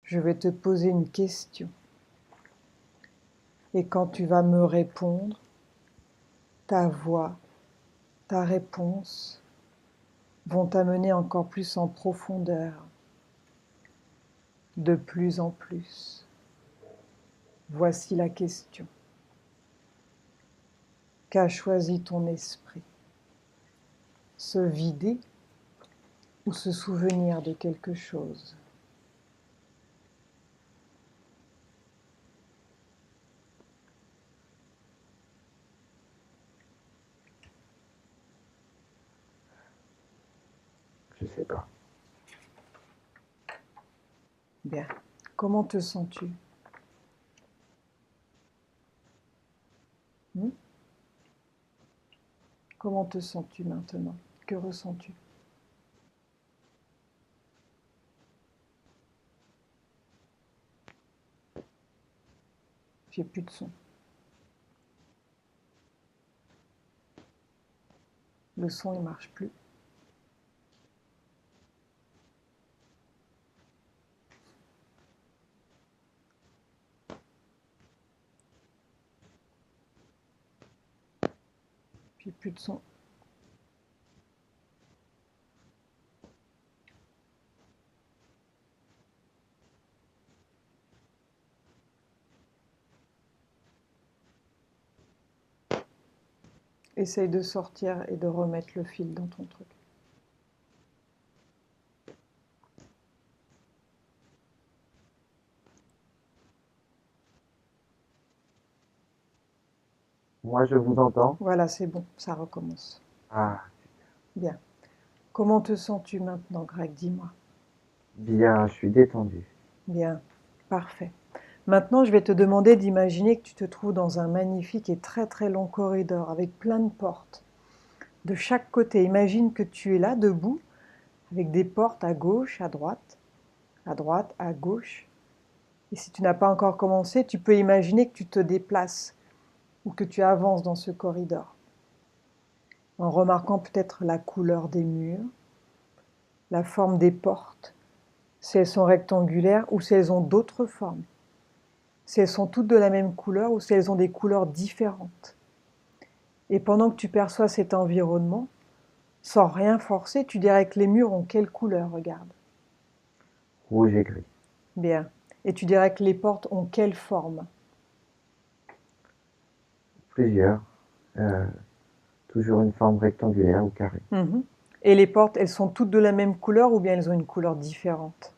je vais te poser une question. Et quand tu vas me répondre, ta voix, ta réponse vont t'amener encore plus en profondeur, de plus en plus. Voici la question. Qu'a choisi ton esprit? Se vider ou se souvenir de quelque chose? Je sais pas. Bien. Comment te sens-tu? Comment te sens-tu maintenant? Que ressens-tu? J'ai plus de son. Le son, il marche plus. J'ai plus de son. Essaye de sortir et de remettre le fil dans ton truc. Moi, je vous entends. Voilà, c'est bon, ça recommence. Ah, Bien. Comment te sens-tu maintenant, Greg? Dis-moi. bien, je suis détendu. Bien, parfait. Maintenant, je vais te demander d'imaginer que tu te trouves dans un magnifique et très très long corridor avec plein de portes. De chaque côté, imagine que tu es là, debout, avec des portes à gauche, à droite, à gauche. Et si tu n'as pas encore commencé, tu peux imaginer que tu te déplaces ou que tu avances dans ce corridor, en remarquant peut-être la couleur des murs, la forme des portes, si elles sont rectangulaires ou si elles ont d'autres formes, si elles sont toutes de la même couleur ou si elles ont des couleurs différentes. Et pendant que tu perçois cet environnement, sans rien forcer, tu dirais que les murs ont quelle couleur? Regarde. Rouge et gris. Bien. Et tu dirais que les portes ont quelle forme? Plusieurs. Euh, Toujours une forme rectangulaire ou carrée. Et les portes, elles sont toutes de la même couleur ou bien elles ont une couleur différente?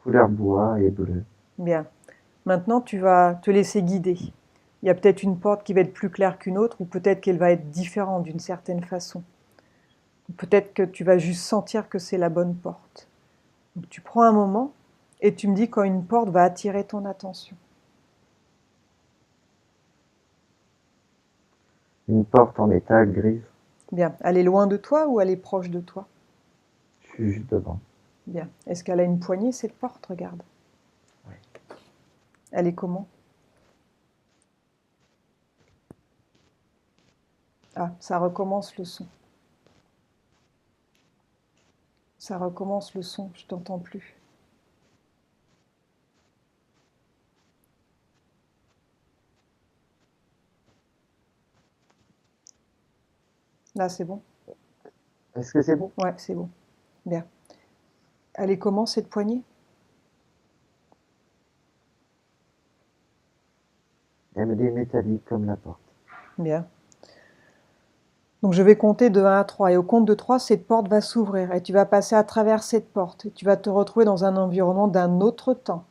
Couleur bois et bleu. Bien. Maintenant, tu vas te laisser guider. Il y a peut-être une porte qui va être plus claire qu'une autre, ou peut-être qu'elle va être différente d'une certaine façon. Peut-être que tu vas juste sentir que c'est la bonne porte. Donc, tu prends un moment et tu me dis quand une porte va attirer ton attention. Une porte en métal grise. Bien. Elle est loin de toi ou elle est proche de toi? Je suis juste devant. Bien. Est-ce qu'elle a une poignée, cette porte? Regarde. Oui. Elle est comment? Ah, ça recommence le son. Ça recommence le son, je t'entends plus. Là, c'est bon? Est-ce que c'est bon? Ouais, c'est bon. Bien. Elle est comment, cette poignée? Elle me dit métallique comme la porte. Bien. Donc je vais compter de 1 à 3 et au compte de 3, cette porte va s'ouvrir et tu vas passer à travers cette porte et tu vas te retrouver dans un environnement d'un autre temps,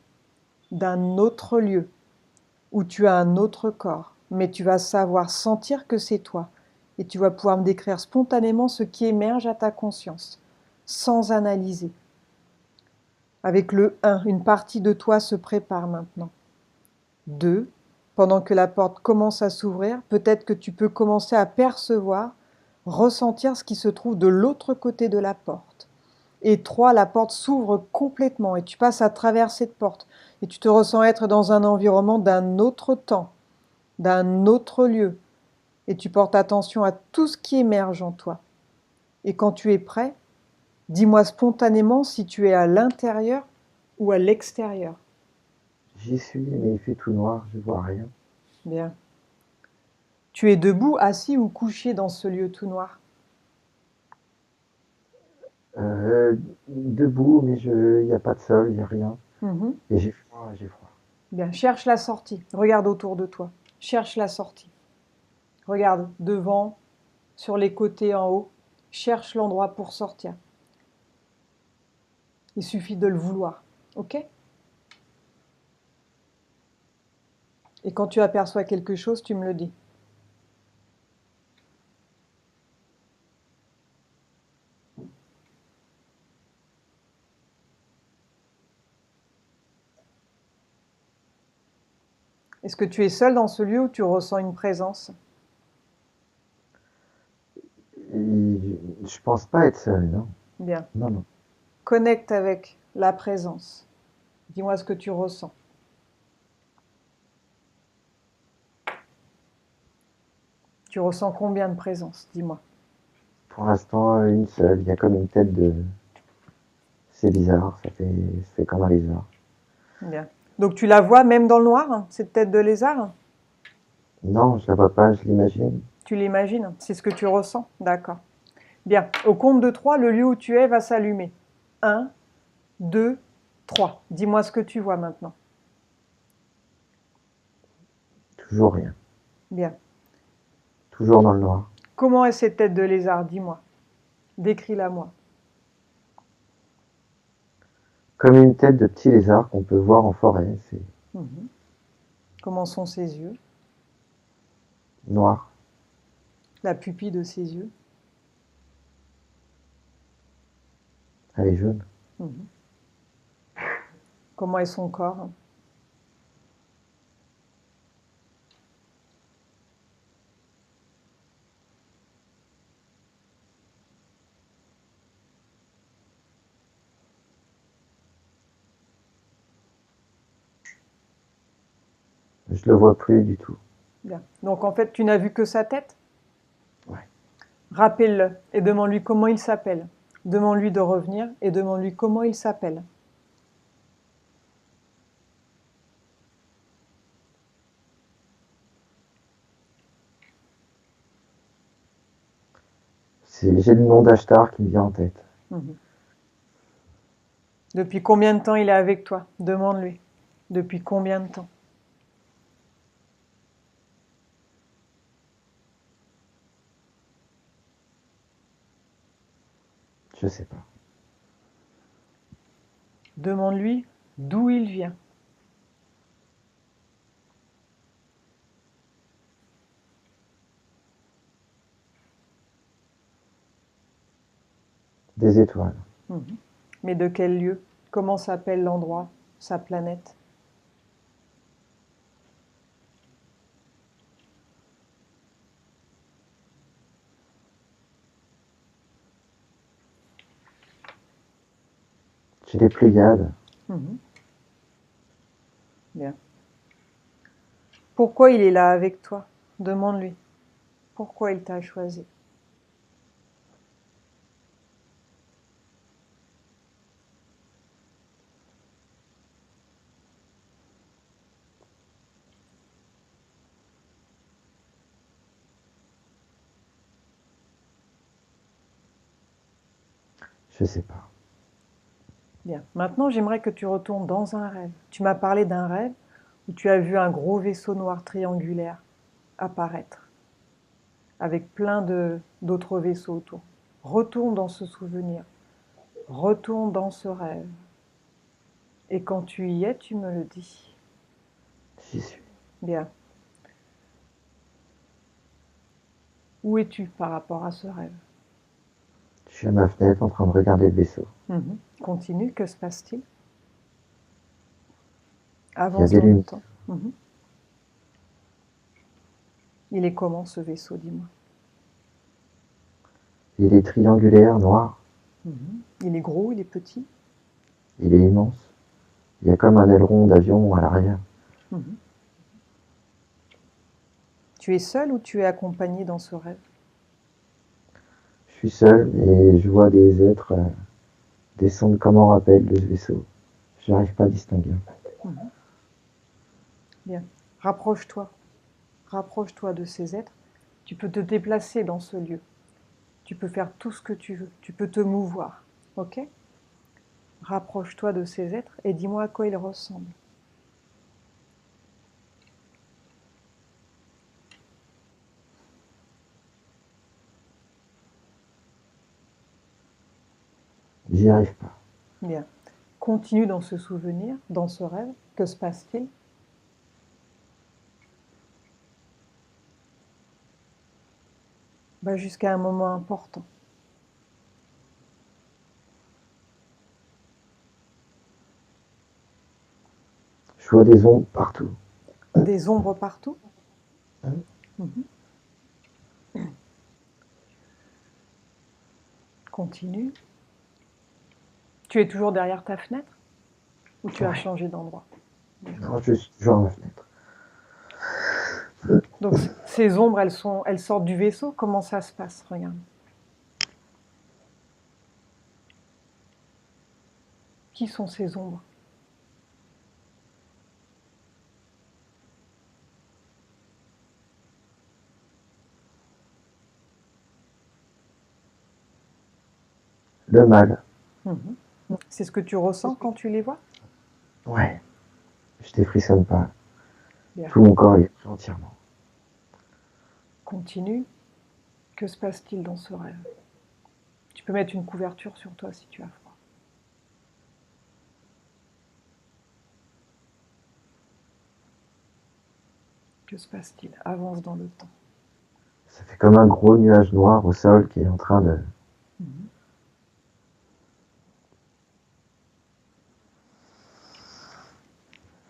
d'un autre lieu, où tu as un autre corps, mais tu vas savoir sentir que c'est toi et tu vas pouvoir me décrire spontanément ce qui émerge à ta conscience, sans analyser. Avec le 1, une partie de toi se prépare maintenant. 2, pendant que la porte commence à s'ouvrir, peut-être que tu peux commencer à percevoir, ressentir ce qui se trouve de l'autre côté de la porte. Et 3, la porte s'ouvre complètement et tu passes à travers cette porte et tu te ressens être dans un environnement d'un autre temps, d'un autre lieu. Et tu portes attention à tout ce qui émerge en toi. Et quand tu es prêt, dis-moi spontanément si tu es à l'intérieur ou à l'extérieur. J'y suis, mais il fait tout noir, je vois rien. Bien. Tu es debout, assis ou couché dans ce lieu tout noir? Debout, mais il n'y a pas de sol, il n'y a rien. Mhm. Et j'ai froid, j'ai froid. Bien, cherche la sortie. Regarde autour de toi. Cherche la sortie. Regarde devant, sur les côtés, en haut. Cherche l'endroit pour sortir. Il suffit de le vouloir. Ok? Et quand tu aperçois quelque chose, tu me le dis. Est-ce que tu es seul dans ce lieu ou tu ressens une présence? Je pense pas être seul, non. Bien. Non, non. Connecte avec la présence. Dis-moi ce que tu ressens. Tu ressens combien de présence? Dis-moi. Pour l'instant, une seule. Il y a comme une tête de... C'est bizarre, ça fait comme un lézard. Bien. Donc tu la vois même dans le noir, hein, cette tête de lézard? Non, je la vois pas, je l'imagine. Tu l'imagines? C'est ce que tu ressens? D'accord. Bien. Au compte de 3, le lieu où tu es va s'allumer. 1, 2, 3. Dis-moi ce que tu vois maintenant. Toujours rien. Bien. Toujours dans le noir. Comment est cette tête de lézard? Dis-moi. Décris-la moi. Comme une tête de petit lézard qu'on peut voir en forêt. C'est Mhm. Comment sont ses yeux? noir. La pupille de ses yeux? Elle est jaune. Mhm. Comment est son corps? Je le vois plus du tout. Bien. Donc en fait, tu n'as vu que sa tête? Ouais. Rappelle-le et demande-lui comment il s'appelle. Demande-lui de revenir et demande-lui comment il s'appelle. J'ai le nom d'Ashtar qui me vient en tête. Mhm. Depuis combien de temps il est avec toi? Demande-lui. Depuis combien de temps? Je sais pas. Demande-lui d'où il vient. Des étoiles. Mhm. Mais de quel lieu? Comment s'appelle l'endroit? Sa planète? J'ai des Pléiades. Mhm. Bien. Pourquoi il est là avec toi? Demande-lui. Pourquoi il t'a choisi? Je sais pas. Bien. Maintenant, j'aimerais que tu retournes dans un rêve. Tu m'as parlé d'un rêve où tu as vu un gros vaisseau noir triangulaire apparaître avec plein d'autres vaisseaux autour. Retourne dans ce souvenir. Retourne dans ce rêve. Et quand tu y es, tu me le dis. J'y suis. Bien. Où es-tu par rapport à ce rêve? Je suis à ma fenêtre en train de regarder le vaisseau. Continue, que se passe-t-il? Il y a Avance des dans le lumières. temps. Il est comment ce vaisseau, dis-moi? Il est triangulaire, noir. Il est gros, il est petit? Il est immense. Il y a comme un aileron d'avion à l'arrière. Tu es seul ou tu es accompagné dans ce rêve? Je suis seul et je vois des êtres descendre comme en rappel de ce vaisseau. Je n'arrive pas à distinguer. Bien. Rapproche-toi. Rapproche-toi de ces êtres. Tu peux te déplacer dans ce lieu. Tu peux faire tout ce que tu veux. Tu peux te mouvoir. Ok? Rapproche-toi de ces êtres et dis-moi à quoi ils ressemblent. J'y arrive pas. Bien. Continue dans ce souvenir, dans ce rêve. Que se passe-t-il? Bah, jusqu'à un moment important. Je vois des ombres partout. Des ombres partout? Hein? Mhm. Continue. Tu es toujours derrière ta fenêtre? Ou tu as Ouais. changé d'endroit? Non, je suis toujours à ma fenêtre. Donc ces ombres, elles sortent du vaisseau? Comment ça se passe? Regarde. Qui sont ces ombres? Le mal. Mhm. C'est ce que tu ressens quand tu les vois? Ouais. Je défrissonne pas. Bien. Tout mon corps est pris entièrement. Continue. Que se passe-t-il dans ce rêve? Tu peux mettre une couverture sur toi si tu as froid. Que se passe-t-il? Avance dans le temps. Ça fait comme un gros nuage noir au sol qui est en train de... Mhm.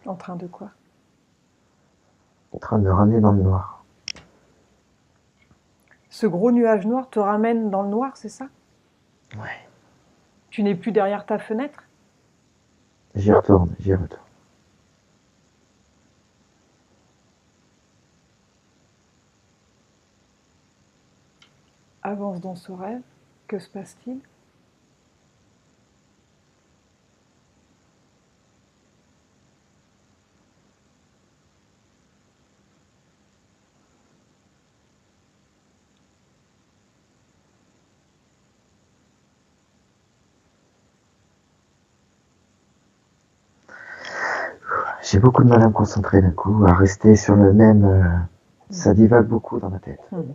En train de quoi? en train de me ramener dans le noir. Ce gros nuage noir te ramène dans le noir, c'est ça? Ouais. Tu n'es plus derrière ta fenêtre? J'y retourne, j'y retourne. Avance dans ce rêve. Que se passe-t-il? J'ai beaucoup de mal à me concentrer d'un coup, à rester sur le même... Ça divague beaucoup dans ma tête. Mhm.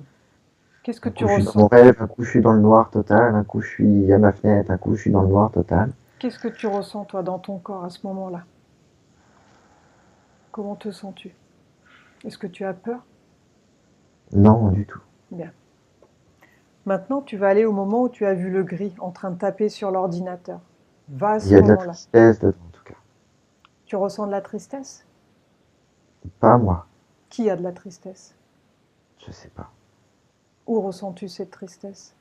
Qu'est-ce que Un tu coup je suis dans mon ressens? rêve, un coup je suis dans le noir total, un coup je suis à ma fenêtre, un coup je suis dans le noir total. Qu'est-ce que tu ressens, toi, dans ton corps à ce moment-là? Comment te sens-tu? Est-ce que tu as peur? Non, du tout. Bien. Maintenant, tu vas aller au moment où tu as vu le gris en train de taper sur l'ordinateur. Va à Il ce y a de la moment-là. tristesse dedans, en tout cas. Tu ressens de la tristesse? Pas moi, Qui a de la tristesse? je sais pas. Où ressens-tu cette tristesse?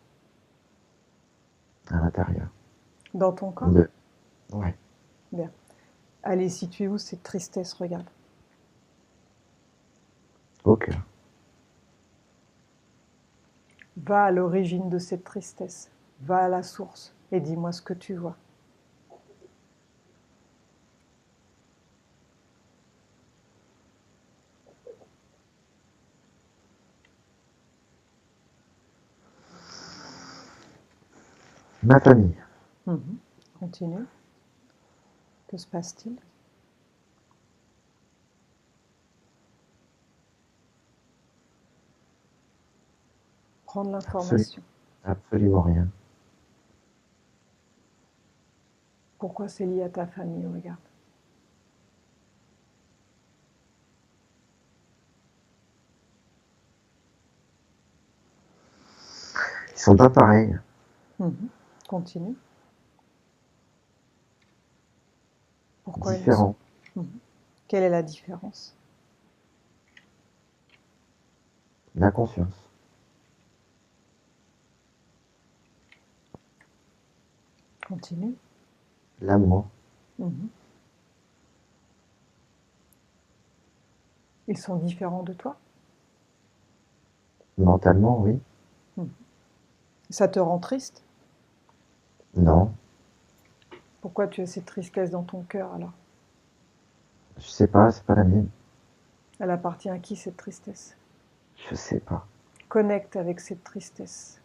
À l'intérieur. Dans ton corps? De... Ouais. Bien. Elle est située où cette tristesse? Regarde. Au cœur. Va à l'origine de cette tristesse. Va à la source et dis-moi ce que tu vois. Ma famille. Mhm. Continue. Que se passe-t-il? Prendre Absolument, l'information. absolument rien. Pourquoi c'est lié à ta famille? Regarde. Ils sont pas pareils. Mhm. Continue. Pourquoi ils ne sont... Différents. Mhm. Quelle est la différence? La conscience. Continue. L'amour. Mhm. Ils sont différents de toi? Mentalement, oui. Mhm. Ça te rend triste? Non. Pourquoi tu as cette tristesse dans ton cœur alors? Je sais pas, c'est pas la mienne. Elle appartient à qui cette tristesse? Je sais pas. Connecte avec cette tristesse.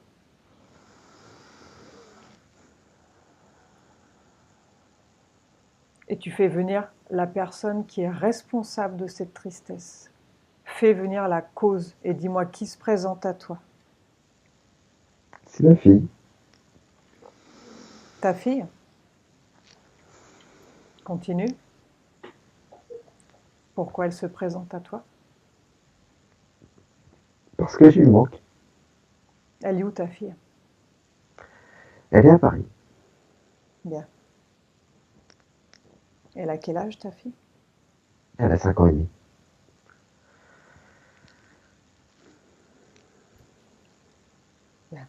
Et tu fais venir la personne qui est responsable de cette tristesse. Fais venir la cause et dis-moi qui se présente à toi. C'est ma fille. Ta fille? Continue. Pourquoi elle se présente à toi? Parce que je lui manque. Elle est où ta fille? Elle est à Paris. Bien. Elle a quel âge ta fille? Elle a 5 ans et demi. Bien.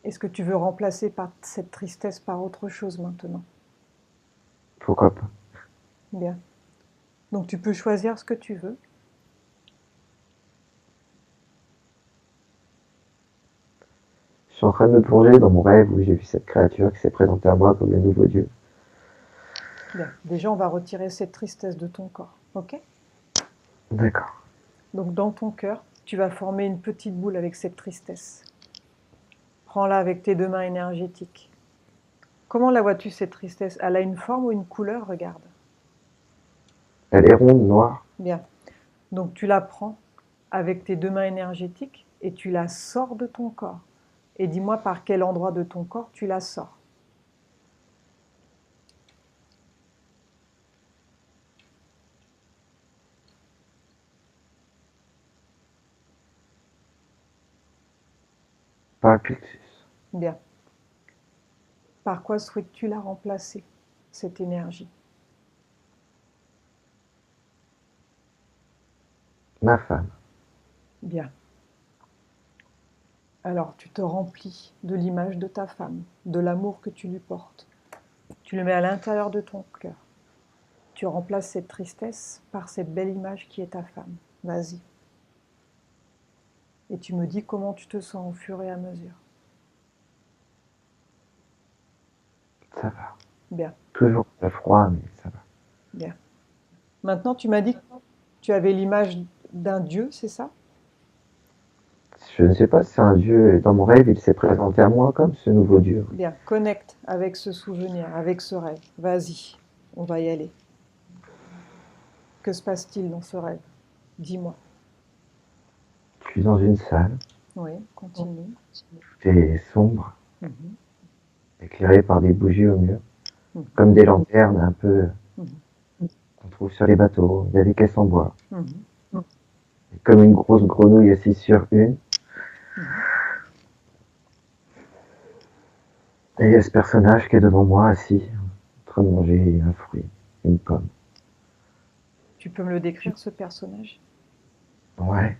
Est-ce que tu veux remplacer cette tristesse par autre chose maintenant? Pourquoi pas? Bien. Donc tu peux choisir ce que tu veux. Je suis en train de me plonger dans mon rêve où j'ai vu cette créature qui s'est présentée à moi comme le nouveau Dieu. Bien. Déjà, on va retirer cette tristesse de ton corps. Ok? D'accord. Donc dans ton cœur, tu vas former une petite boule avec cette tristesse. Prends-la avec tes deux mains énergétiques. Comment la vois-tu cette tristesse? Elle a une forme ou une couleur? Regarde. Elle est ronde, noire. Bien. Donc tu la prends avec tes deux mains énergétiques et tu la sors de ton corps. Et dis-moi par quel endroit de ton corps tu la sors. Par le plexus. Bien. Par quoi souhaites-tu la remplacer, cette énergie? Ma femme. Bien. Alors tu te remplis de l'image de ta femme, de l'amour que tu lui portes. Tu le mets à l'intérieur de ton cœur. Tu remplaces cette tristesse par cette belle image qui est ta femme. Vas-y. Et tu me dis comment tu te sens au fur et à mesure. Ça va. Bien, Toujours un peu froid, mais ça va. bien. Maintenant, tu m'as dit que tu avais l'image d'un dieu, c'est ça? Je ne sais pas si c'est un dieu. Dans mon rêve, il s'est présenté à moi comme ce nouveau dieu. Bien, connecte avec ce souvenir, avec ce rêve. Vas-y, on va y aller. Que se passe-t-il dans ce rêve? Dis-moi. Je suis dans une salle. Oui, continue. Tout est sombre, Mhm, éclairé par des bougies au mur. mhm, Comme des lanternes un peu mhm, qu'on trouve sur les bateaux. Il y a des caisses en bois. mhm, Et comme une grosse grenouille assise sur une. mhm. Et il y a ce personnage qui est devant moi, assis, en train de manger un fruit, une pomme. Tu peux me le décrire, ce personnage? Ouais.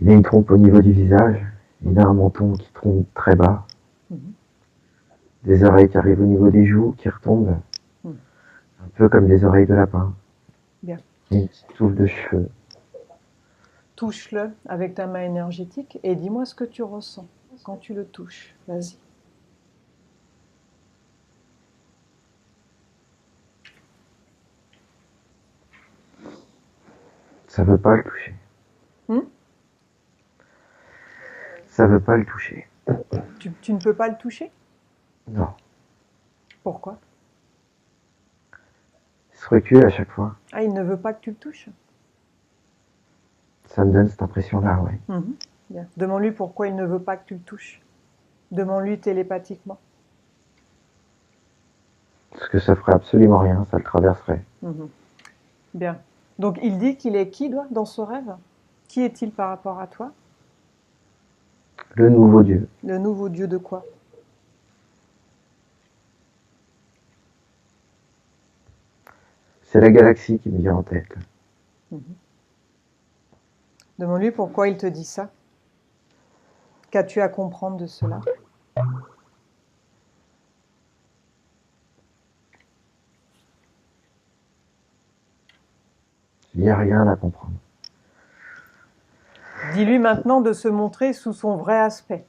Il a une trompe au niveau du visage. Il a un menton qui tombe très bas. Mhm, Des oreilles qui arrivent au niveau des joues, qui retombent. mhm. Un peu comme des oreilles de lapin. Bien. Et une petite touffe de cheveux. Touche-le avec ta main énergétique et dis-moi ce que tu ressens quand tu le touches. Vas-y. Ça veut pas le toucher. Hmm? Ça veut pas le toucher. Tu ne peux pas le toucher? Non. Pourquoi? Il se recule à chaque fois. Ah, il ne veut pas que tu le touches? Ça me donne cette impression-là, ouais. Mhm. Bien. Demande-lui pourquoi il ne veut pas que tu le touches. Demande-lui télépathiquement. Parce que ça ferait absolument rien, ça le traverserait. Mhm. Bien. Donc il dit qu'il est qui, toi, dans ce rêve? Qui est-il par rapport à toi? Le nouveau dieu. Le nouveau dieu de quoi? C'est la galaxie qui me vient en tête. Mhm. Demande-lui pourquoi il te dit ça. Qu'as-tu à comprendre de cela? Il n'y a rien à comprendre. Dis-lui maintenant de se montrer sous son vrai aspect.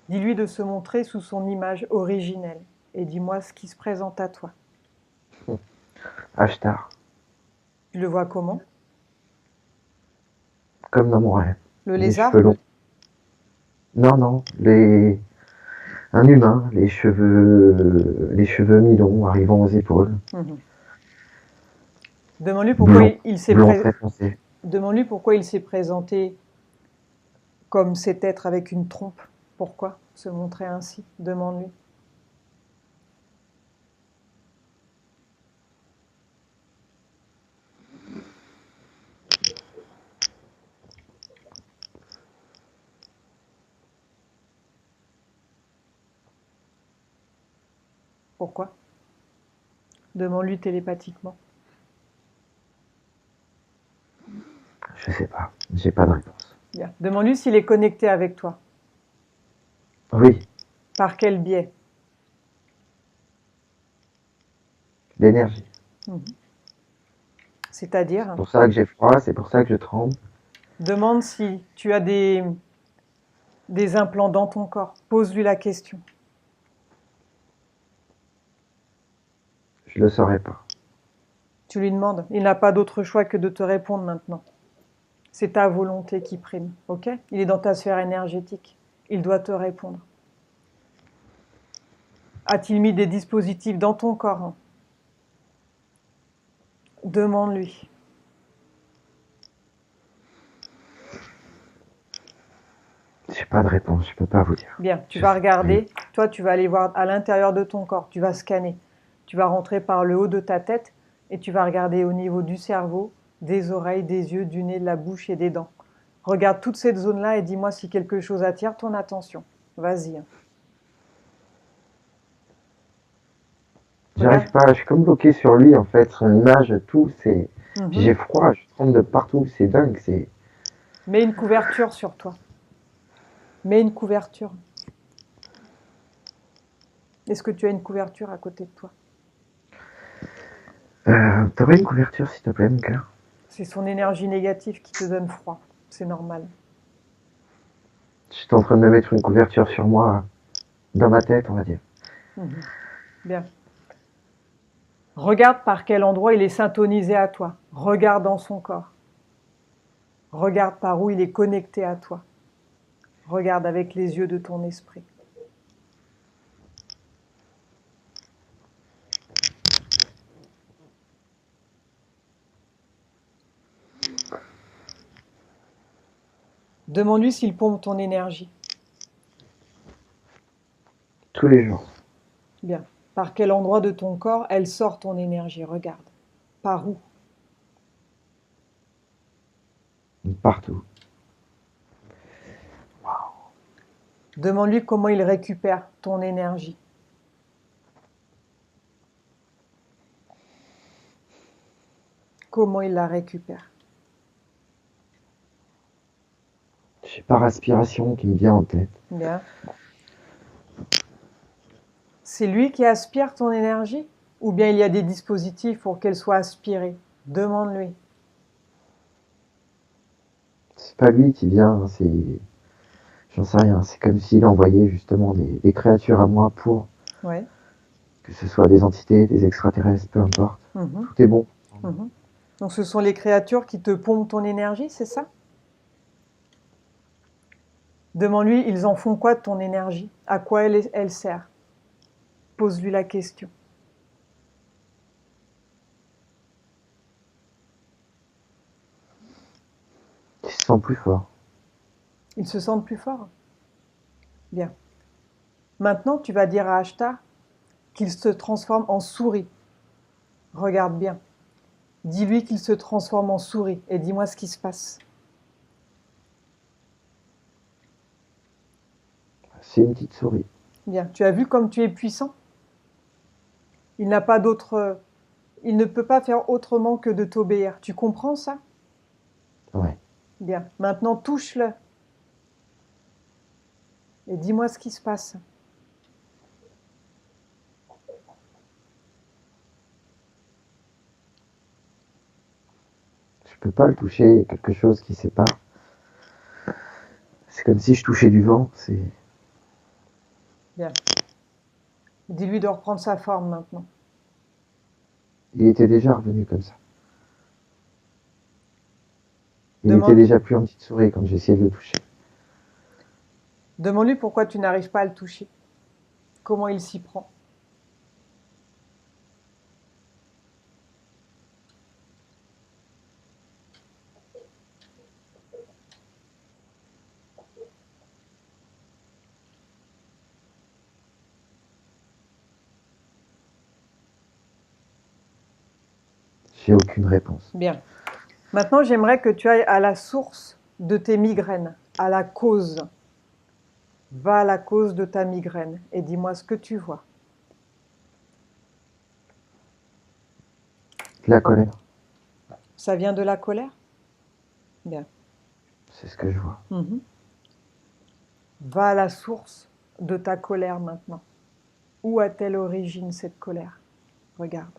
Dis-lui de se montrer sous son image originelle. Et dis-moi ce qui se présente à toi. Ashtar, Tu le vois comment? comme dans mon rêve. Le Les cheveux lézard? longs. Non, non, un humain, les cheveux mi-longs arrivant aux épaules, Mhm. Demande-lui pourquoi blond, blond très foncé. Demande-lui pourquoi il s'est présenté comme cet être avec une trompe. Pourquoi se montrer ainsi? Demande-lui. Pourquoi? Demande-lui télépathiquement. Je sais pas, j'ai pas de réponse. Bien. Demande-lui s'il est connecté avec toi. Oui, Par quel biais? l'énergie. Mhm. C'est C'est-à-dire, pour ça que j'ai froid, c'est pour ça que je tremble. demande si tu as des implants dans ton corps. Pose-lui la question. Je le saurais pas. Tu lui demandes. Il n'a pas d'autre choix que de te répondre maintenant. C'est ta volonté qui prime, ok? Il est dans ta sphère énergétique. Il doit te répondre. A-t-il mis des dispositifs dans ton corps? Demande-lui. J'ai pas de réponse, je peux pas vous dire. Bien, tu Je vas sais pas. regarder. Toi, tu vas aller voir à l'intérieur de ton corps. Tu vas scanner. Tu vas rentrer par le haut de ta tête et tu vas regarder au niveau du cerveau, des oreilles, des yeux, du nez, de la bouche et des dents. Regarde toute cette zone-là et dis-moi si quelque chose attire ton attention. Vas-y. J'arrive Regarde. pas, je suis comme bloqué sur lui en fait, son image, tout, c'est. Puis Mhm. j'ai froid, je tremble de partout, c'est dingue, c'est. Mets une couverture sur toi. Mets une couverture. Est-ce que tu as une couverture à côté de toi? T'aurais une couverture s'il te plaît, mon cœur? C'est son énergie négative qui te donne froid. C'est normal. J'étais en train de me mettre une couverture sur moi, dans ma tête, on va dire. Mhm. Bien. Regarde par quel endroit il est syntonisé à toi. Regarde dans son corps. Regarde par où il est connecté à toi. Regarde avec les yeux de ton esprit. Demande-lui s'il pompe ton énergie. Tous les jours, Bien. Par quel endroit de ton corps elle sort ton énergie? Regarde. Par où? partout. Demande-lui comment il récupère ton énergie. Comment il la récupère? J'ai par aspiration qui me vient en tête. Bien. C'est lui qui aspire ton énergie? Ou bien il y a des dispositifs pour qu'elle soit aspirée? Demande-lui. C'est pas lui qui vient, c'est. J'en sais rien, c'est comme s'il envoyait justement des créatures à moi pour Ouais. que ce soit des entités, des extraterrestres, peu importe. Mhm. Tout est bon. Mhm. Donc ce sont les créatures qui te pompent ton énergie, c'est ça? Demande-lui, ils en font quoi de ton énergie? À quoi elle sert? Pose-lui la question. Ils se sentent plus forts. Ils se sentent plus forts? Bien. Maintenant, tu vas dire à Ashtar qu'il se transforme en souris. Regarde bien. Dis-lui qu'il se transforme en souris et dis-moi ce qui se passe. C'est une petite souris. Bien. Tu as vu comme tu es puissant? Il n'a pas d'autre. Il ne peut pas faire autrement que de t'obéir. Tu comprends ça? Ouais. Bien. Maintenant, touche-le et dis-moi ce qui se passe. Je peux pas le toucher, il y a quelque chose qui sépare. C'est comme si je touchais du vent, c'est. Bien. Dis-lui de reprendre sa forme maintenant. Il était déjà revenu comme ça. Il était Demande, déjà plus en petite souris quand j'ai essayé de le toucher. demande-lui pourquoi tu n'arrives pas à le toucher. Comment il s'y prend. J'ai aucune réponse. Bien. Maintenant, j'aimerais que tu ailles à la source de tes migraines, à la cause. Va à la cause de ta migraine et dis-moi ce que tu vois. La colère, Ça vient de la colère? Bien. c'est ce que je vois. Mhm. Va à la source de ta colère maintenant. Où a-t-elle origine cette colère? Regarde.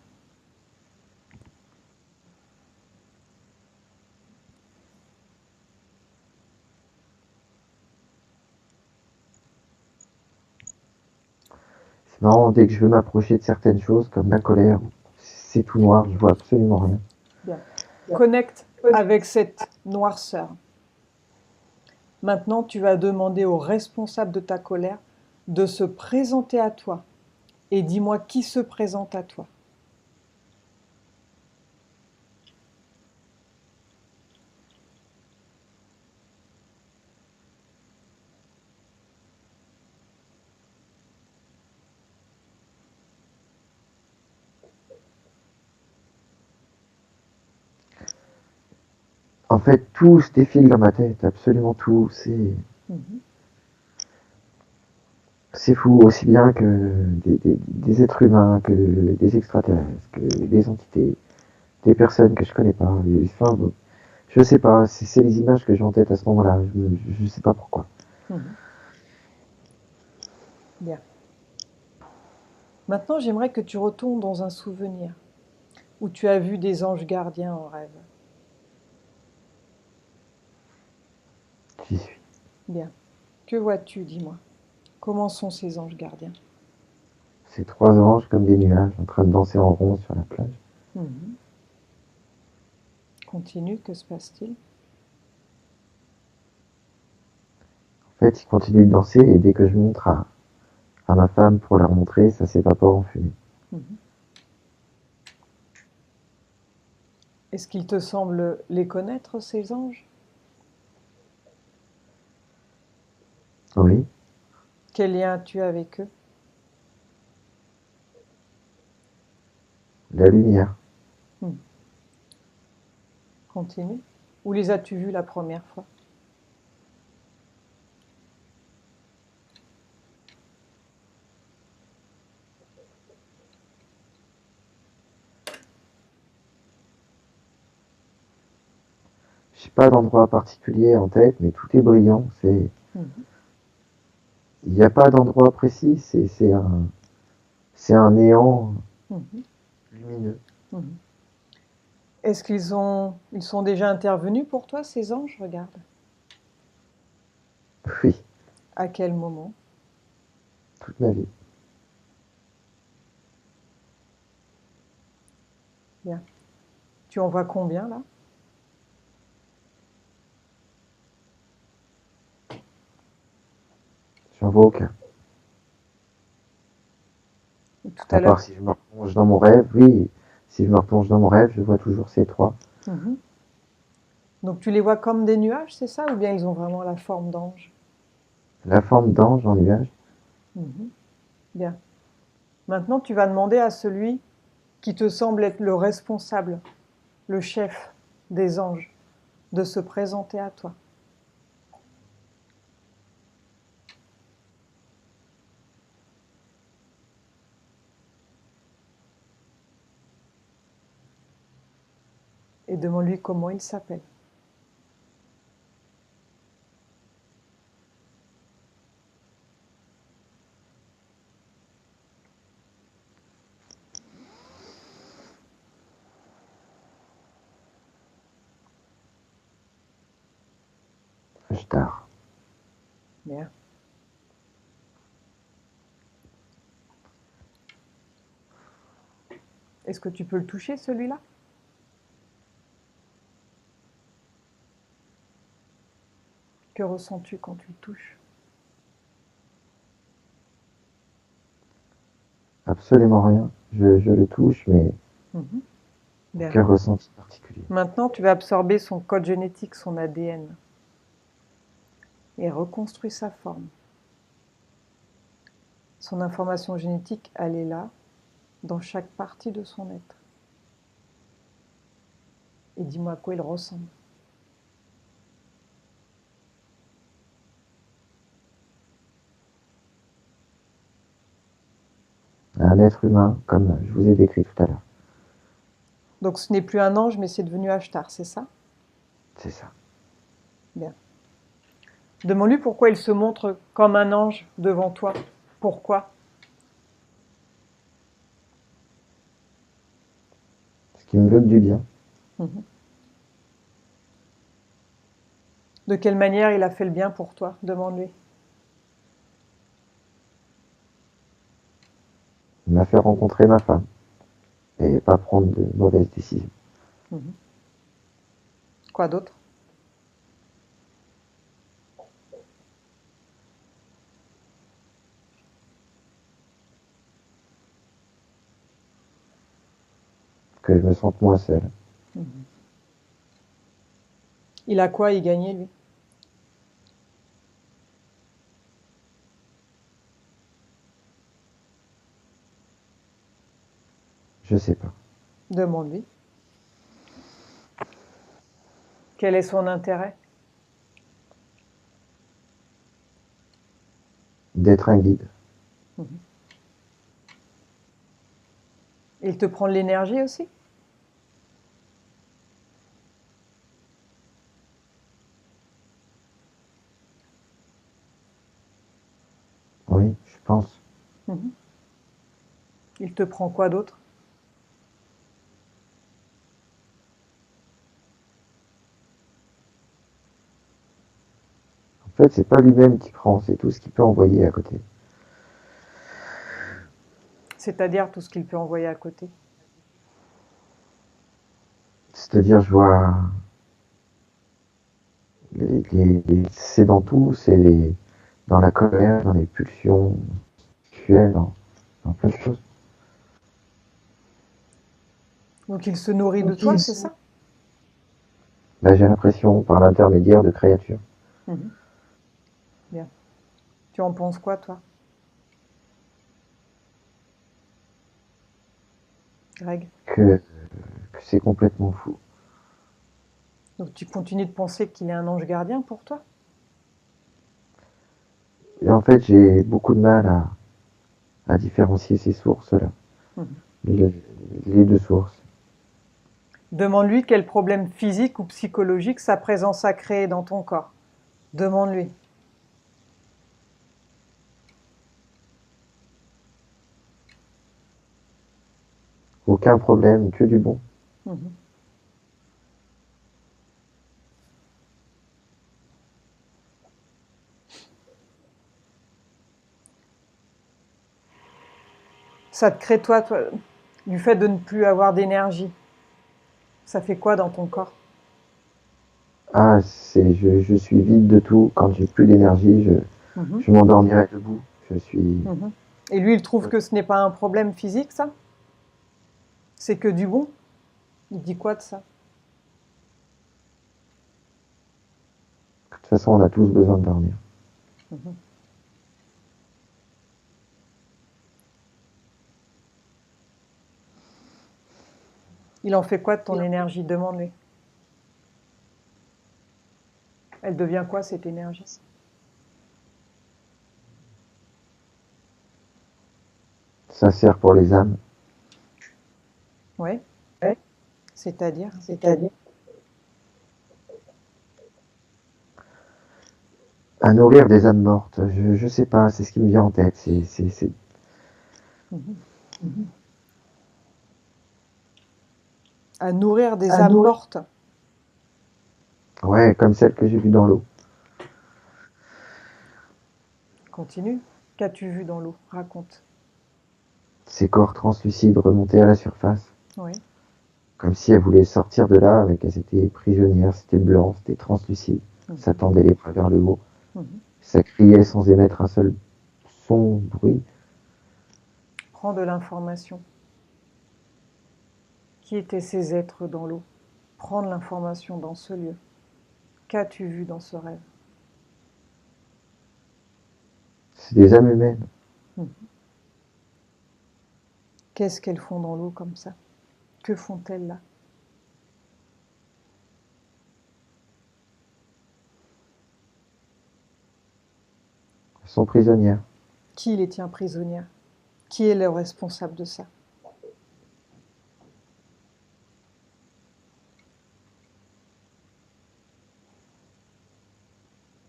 C'est marrant, dès que je veux m'approcher de certaines choses, comme la colère, c'est tout noir, je vois absolument rien. Bien. Connecte avec cette noirceur. Maintenant, tu vas demander au responsable de ta colère de se présenter à toi. Et dis-moi qui se présente à toi. En fait, tout se défile dans ma tête, absolument tout. Mhm. C'est fou, aussi bien que des êtres humains, que des extraterrestres, que des entités, des personnes que je connais pas. Enfin, bon, je sais pas, c'est les images que j'ai en tête à ce moment-là. Je sais pas pourquoi. Mhm. Bien. Maintenant, j'aimerais que tu retournes dans un souvenir où tu as vu des anges gardiens en rêve. J'y suis. Bien. Que vois-tu, dis-moi? Comment sont ces anges gardiens? Ces trois anges comme des nuages en train de danser en rond sur la plage. Mhm. Continue, que se passe-t-il? En fait, ils continuent de danser et dès que je montre à ma femme pour leur montrer, ça s'évapore en fumée. Mhm. Est-ce qu'il te semble les connaître, ces anges? Oui, Quel lien as-tu avec eux? la lumière. Mhm. Continue. Où les as-tu vus la première fois? J'ai pas d'endroit particulier en tête, mais tout est brillant. Mhm. Il n'y a pas d'endroit précis. C'est un néant Mhm. lumineux. Mhm. Est-ce ils sont déjà intervenus pour toi, ces anges? Regarde. Oui, À quel moment? toute ma vie. Bien. Tu en vois combien là? J'en vois aucun. Tout à À l'heure. part si je me replonge dans mon rêve, oui. Si je me replonge dans mon rêve, je vois toujours ces trois. Mhm. Donc tu les vois comme des nuages, c'est ça? Ou bien ils ont vraiment la forme d'ange? La forme d'ange en nuage. Mhm. Bien. Maintenant, tu vas demander à celui qui te semble être le responsable, le chef des anges, de se présenter à toi. Et demande-lui comment il s'appelle. Ashtar. Bien. Est-ce que tu peux le toucher, celui-là? Que ressens-tu quand tu le touches? Absolument rien. Je le touche, mais Mhm. Bien. aucun ressenti particulier. Maintenant, tu vas absorber son code génétique, son ADN, et reconstruire sa forme. Son information génétique, elle est là, dans chaque partie de son être. Et dis-moi à quoi il ressemble. Un être humain, comme je vous ai décrit tout à l'heure. Donc ce n'est plus un ange, mais c'est devenu Ashtar, c'est ça? C'est ça. Bien. Demande-lui pourquoi il se montre comme un ange devant toi. Pourquoi? Ce qui me veut que du bien. Mhm. De quelle manière il a fait le bien pour toi? Demande-lui. Il m'a fait rencontrer ma femme et pas prendre de mauvaises décisions. Mhm. Quoi d'autre? Que je me sente moins seul. Mhm. Il a quoi y gagner, lui? Je sais pas. Demande-lui. Quel est son intérêt? D'être un guide. Mhm. Il te prend de l'énergie aussi? Oui, je pense. Mhm. Il te prend quoi d'autre? En fait, c'est pas lui-même qui prend, c'est tout ce qu'il peut envoyer à côté. C'est-à-dire tout ce qu'il peut envoyer à côté. C'est-à-dire, je vois c'est dans tout, dans la colère, dans les pulsions sexuelles, dans plein de choses. Donc il se nourrit de Donc, toi, c'est ça? là, j'ai l'impression, par l'intermédiaire de créatures, Mhm. Bien. Tu en penses quoi, toi, Greg? que, que c'est complètement fou. Donc tu continues de penser qu'il est un ange gardien pour toi? Et en fait, j'ai beaucoup de mal à différencier ces sources-là, Mhm. les, les deux sources. Demande-lui quel problème physique ou psychologique sa présence a créé dans ton corps. Demande-lui. Aucun problème, que du bon. Mhm. Ça te crée, toi, du fait de ne plus avoir d'énergie. Ça fait quoi dans ton corps? Ah, je suis vide de tout. Quand j'ai plus d'énergie, Mhm. je m'endormirai debout. Je suis. Mhm. Et lui, il trouve que ce n'est pas un problème physique, ça? C'est que du bon? Il dit quoi de ça? De toute façon, on a tous besoin de dormir. Mhm. Il en fait quoi de ton énergie? Demande-lui. Elle devient quoi, cette énergie? Ça sert pour les âmes. Oui, c'est-à-dire? C'est-à-dire à nourrir des âmes mortes. Je sais pas, c'est ce qui me vient en tête. Mhm. À nourrir des à âmes nourrir. mortes. Ouais, comme celle que j'ai vue dans l'eau. Continue. Qu'as-tu vu dans l'eau? Raconte. Ces corps translucides remontés à la surface. Oui. Comme si elles voulaient sortir de là, mais qu'elles étaient prisonnières, c'était blanc, c'était translucide. Ça Mhm. tendait les bras vers le haut. Mhm. Ça criait sans émettre un seul son, bruit. Prends de l'information. Qui étaient ces êtres dans l'eau? Prends de l'information dans ce lieu. Qu'as-tu vu dans ce rêve? C'est des âmes humaines. Mhm. Qu'est-ce qu'elles font dans l'eau comme ça? Que font-elles là? Elles sont prisonnières. Qui les tient prisonnières? Qui est le responsable de ça?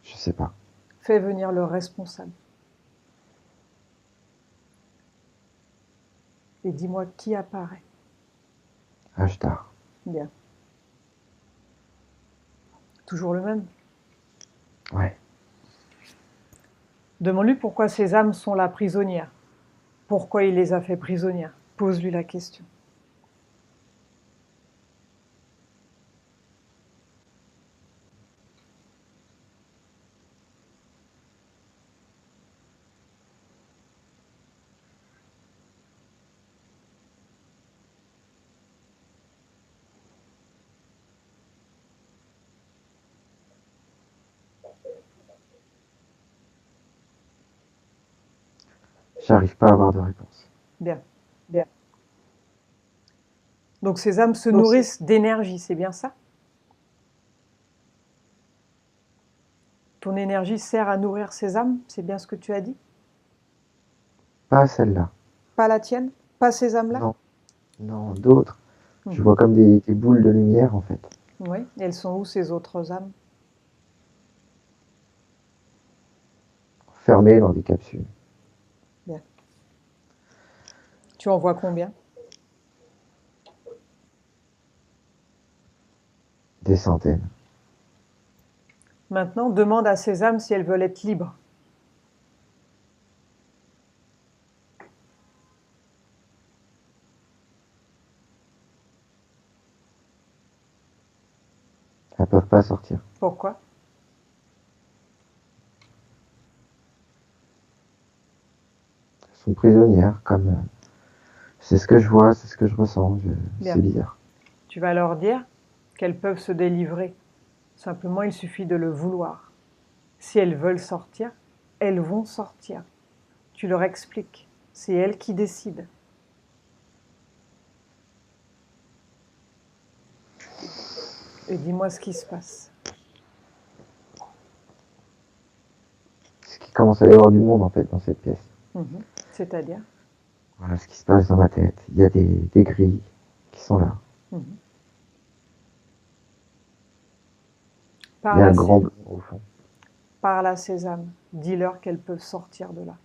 Je sais pas. Fais venir le responsable. Et dis-moi qui apparaît. Ashtar. Bien. Toujours le même. Ouais. Demande-lui pourquoi ces âmes sont là prisonnières. Pourquoi il les a fait prisonnières? Pose-lui la question. J'arrive pas à avoir de réponse. Bien. Bien. Donc ces âmes se nourrissent d'énergie, c'est bien ça? Ton énergie sert à nourrir ces âmes, c'est bien ce que tu as dit? Pas celle-là. Pas la tienne? Pas ces âmes-là? Non. Non, d'autres. Je Mhm. vois comme des boules de lumière en fait. Oui. Et elles sont où ces autres âmes? Fermées dans des capsules. Bien. Tu en vois combien? Des centaines. Maintenant, demande à ces âmes si elles veulent être libres. Elles peuvent pas sortir. Pourquoi? Elles sont prisonnières comme... c'est ce que je vois, c'est ce que je ressens. C'est Bien. bizarre. Tu vas leur dire qu'elles peuvent se délivrer. Simplement, il suffit de le vouloir. Si elles veulent sortir, elles vont sortir. Tu leur expliques. C'est elles qui décident. Et dis-moi ce qui se passe. Ce qui commence à y avoir du monde en fait dans cette pièce. Mhm. C'est-à-dire? Voilà ce qui se passe dans ma tête. Il y a des grilles qui sont là. Mhm. Il y a Parle un à grand ces, blanc au fond. parle à ces âmes. Dis-leur qu'elles peuvent sortir de là.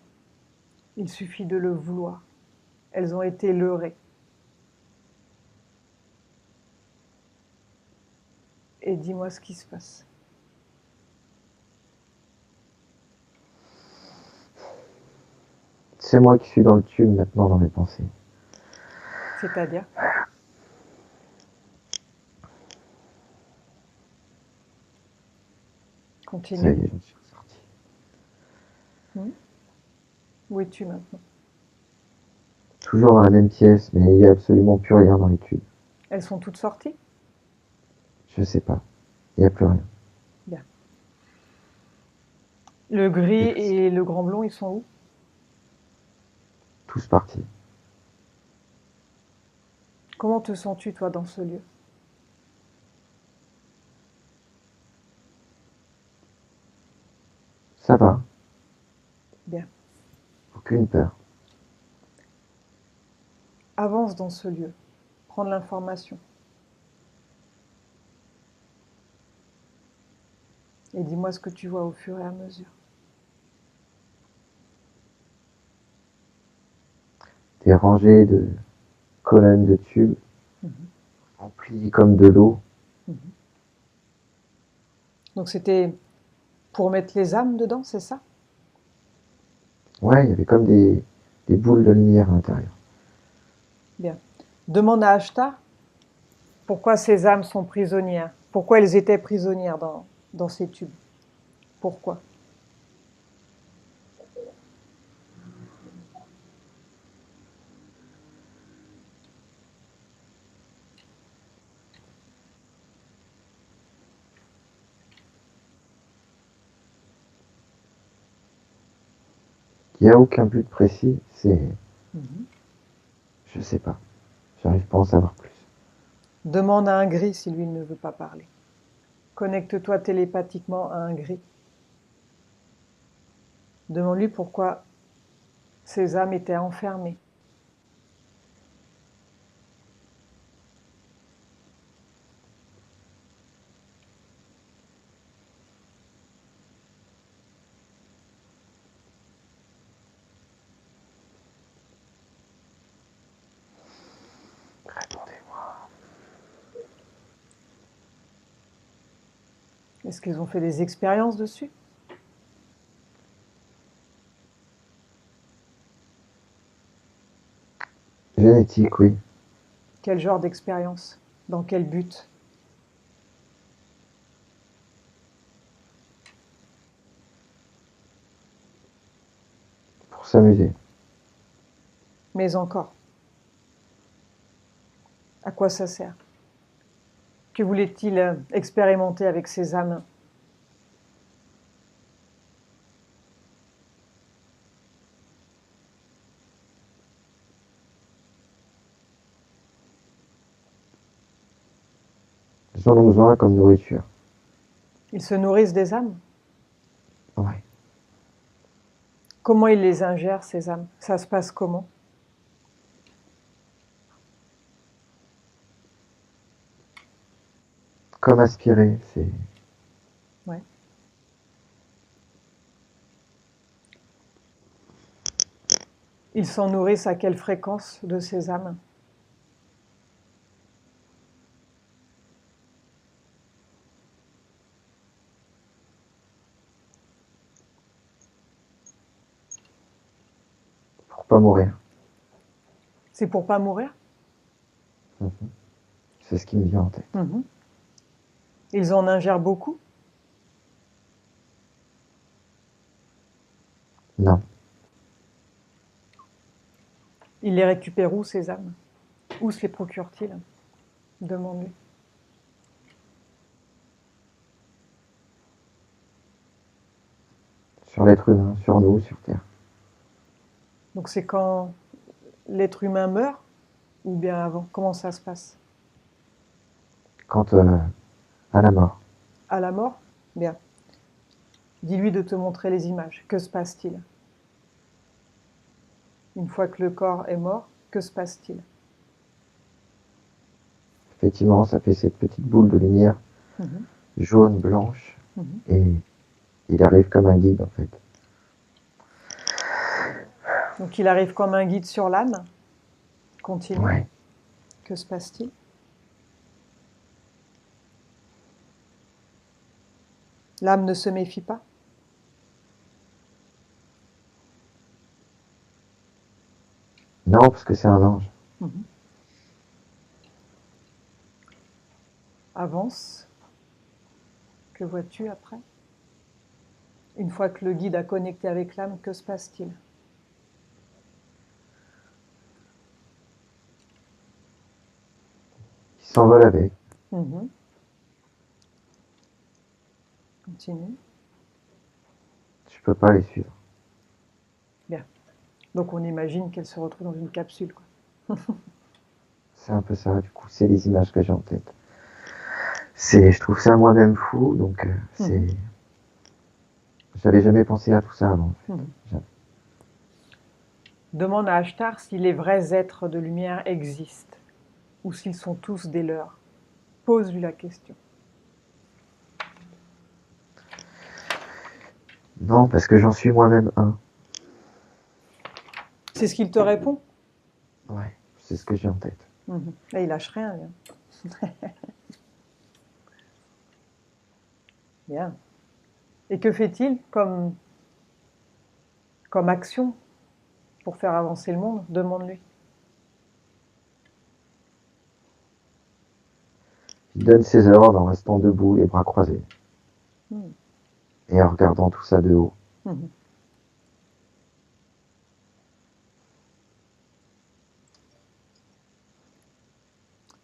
Il suffit de le vouloir. Elles ont été leurrées. Et dis-moi ce qui se passe. C'est moi qui suis dans le tube maintenant dans mes pensées. C'est-à-dire? Ça y Continue. est, j'en suis sorti. Hmm. Où es-tu maintenant? Toujours dans la même pièce, mais il n'y a absolument plus rien dans les tubes. Elles sont toutes sorties? Je sais pas. Il n'y a plus rien. Bien. Le gris et le grand blond, ils sont où? Tous partis. Comment te sens-tu, toi, dans ce lieu? Ça va. Bien. Aucune peur. Avance dans ce lieu. Prends de l'information. Et dis-moi ce que tu vois au fur et à mesure. Des rangées de colonnes de tubes Mhm. remplies comme de l'eau. Mhm. Donc c'était pour mettre les âmes dedans, c'est ça? Ouais, il y avait comme des boules de lumière à l'intérieur. Bien. Demande à Ashtar pourquoi ces âmes sont prisonnières. Pourquoi elles étaient prisonnières dans ces tubes. Pourquoi? Il n'y a aucun but précis, c'est... Mhm. Je sais pas. J'arrive pas à en savoir plus. Demande à un gris si lui ne veut pas parler. Connecte-toi télépathiquement à un gris. Demande-lui pourquoi ces âmes étaient enfermées. Répondez-moi. Est-ce qu'ils ont fait des expériences dessus? Génétique, oui. Quel genre d'expérience? Dans quel but? Pour s'amuser. Mais encore, à quoi ça sert? Que voulait-il expérimenter avec ces âmes? Ils en ont besoin comme nourriture. Ils se nourrissent des âmes? Ouais. Comment ils les ingèrent, ces âmes? Ça se passe comment? Comme aspirer, c'est... Ouais. Ils s'en nourrissent à quelle fréquence de ces âmes? Pour pas mourir. C'est pour pas mourir? Mhm. C'est ce qui me vient en tête. Mhm. Ils en ingèrent beaucoup? Non. Ils les récupèrent où, ces âmes? Où se les procurent-ils? Demande-lui. Sur l'être humain, sur nous, sur Terre. Donc c'est quand l'être humain meurt ou bien avant? Comment ça se passe? Quand à la mort. À la mort? Bien. Dis-lui de te montrer les images. Que se passe-t-il? Une fois que le corps est mort, que se passe-t-il? Effectivement, ça fait cette petite boule de lumière Mhm. jaune, blanche, Mhm. et il arrive comme un guide, en fait. Donc il arrive comme un guide sur l'âme. Continue. Ouais. Que se passe-t-il? L'âme ne se méfie pas. Non, parce que c'est un ange. Mhm. Avance. Que vois-tu après? Une fois que le guide a connecté avec l'âme, que se passe-t-il? Il s'envole avec. Mhm. Continue. Je peux pas les suivre. Bien. Donc on imagine qu'elle se retrouve dans une capsule, quoi. C'est un peu ça, du coup, c'est les images que j'ai en tête. C'est, je trouve ça moi-même fou, donc c'est... Mhm. J'avais jamais pensé à tout ça avant, en fait. Mhm. Jamais. Demande à Ashtar si les vrais êtres de lumière existent ou s'ils sont tous des leurs. Pose-lui la question. Non, parce que j'en suis moi-même un. C'est ce qu'il te répond? Ouais, c'est ce que j'ai en tête. Mhm. Là, il lâche rien. Bien. Bien. Et que fait-il comme action pour faire avancer le monde? Demande-lui. Il donne ses ordres en restant debout, les bras croisés, Mhm. et en regardant tout ça de haut. Mhm.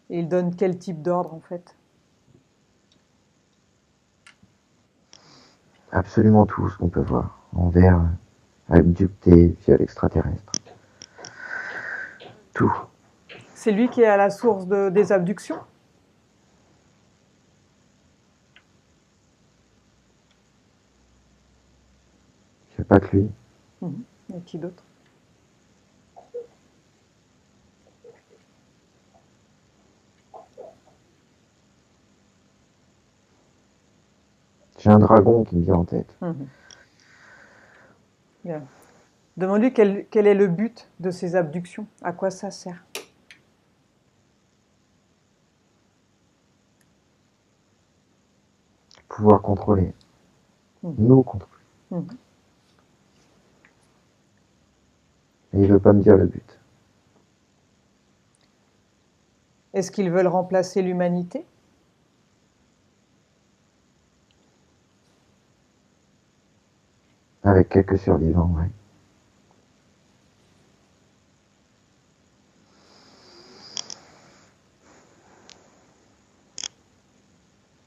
Et il donne quel type d'ordre en fait? Absolument tout ce qu'on peut voir. Envers, abducté, viol extraterrestre. Tout. C'est lui qui est à la source des abductions? Il n'y a pas que lui. Mhm. Et qui d'autre? J'ai un dragon qui me vient en tête. Mhm. Bien. Demande-lui quel est le but de ces abductions, à quoi ça sert. Pouvoir contrôler. Mhm. Nous contrôler. Mhm. Et il veut pas me dire le but. Est-ce qu'ils veulent remplacer l'humanité? Avec quelques survivants, ouais.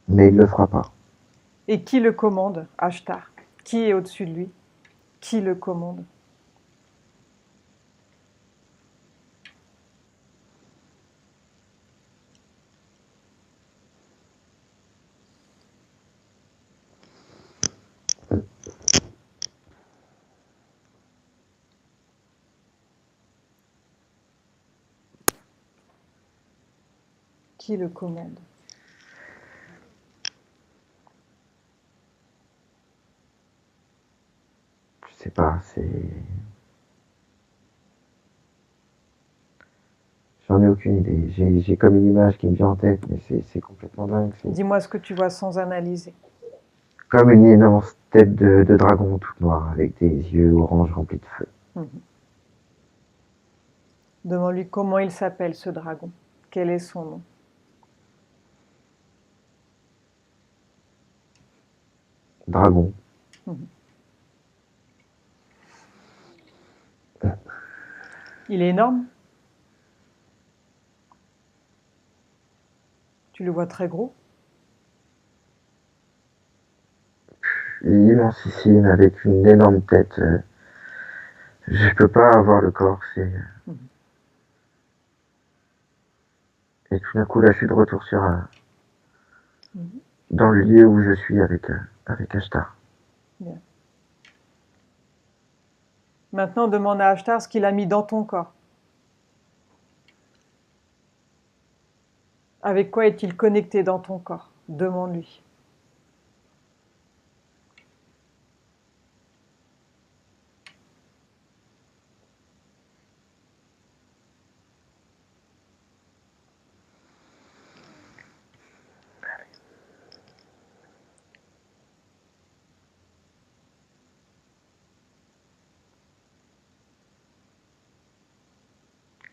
Mais il le fera pas. Et qui le commande, Ashtar? Qui est au-dessus de lui? Qui le commande? Qui le commande? Je sais pas, c'est... J'en ai aucune idée. J'ai comme une image qui me vient en tête, mais c'est complètement dingue. C'est Dis-moi ce que tu vois sans analyser. comme une immense tête de dragon toute noire, avec des yeux orange remplis de feu. Mhm. Demande-lui comment il s'appelle ce dragon. Quel est son nom? Dragon. Mhm. Il est énorme? Tu le vois très gros? Immensissime, avec une énorme tête. Je peux pas avoir le corps, c'est... Mhm. Et tout d'un coup, là, je suis de retour sur... Mhm. dans le lieu où je suis avec Ashtar. Bien. Maintenant, demande à Ashtar ce qu'il a mis dans ton corps. Avec quoi est-il connecté dans ton corps? Demande-lui.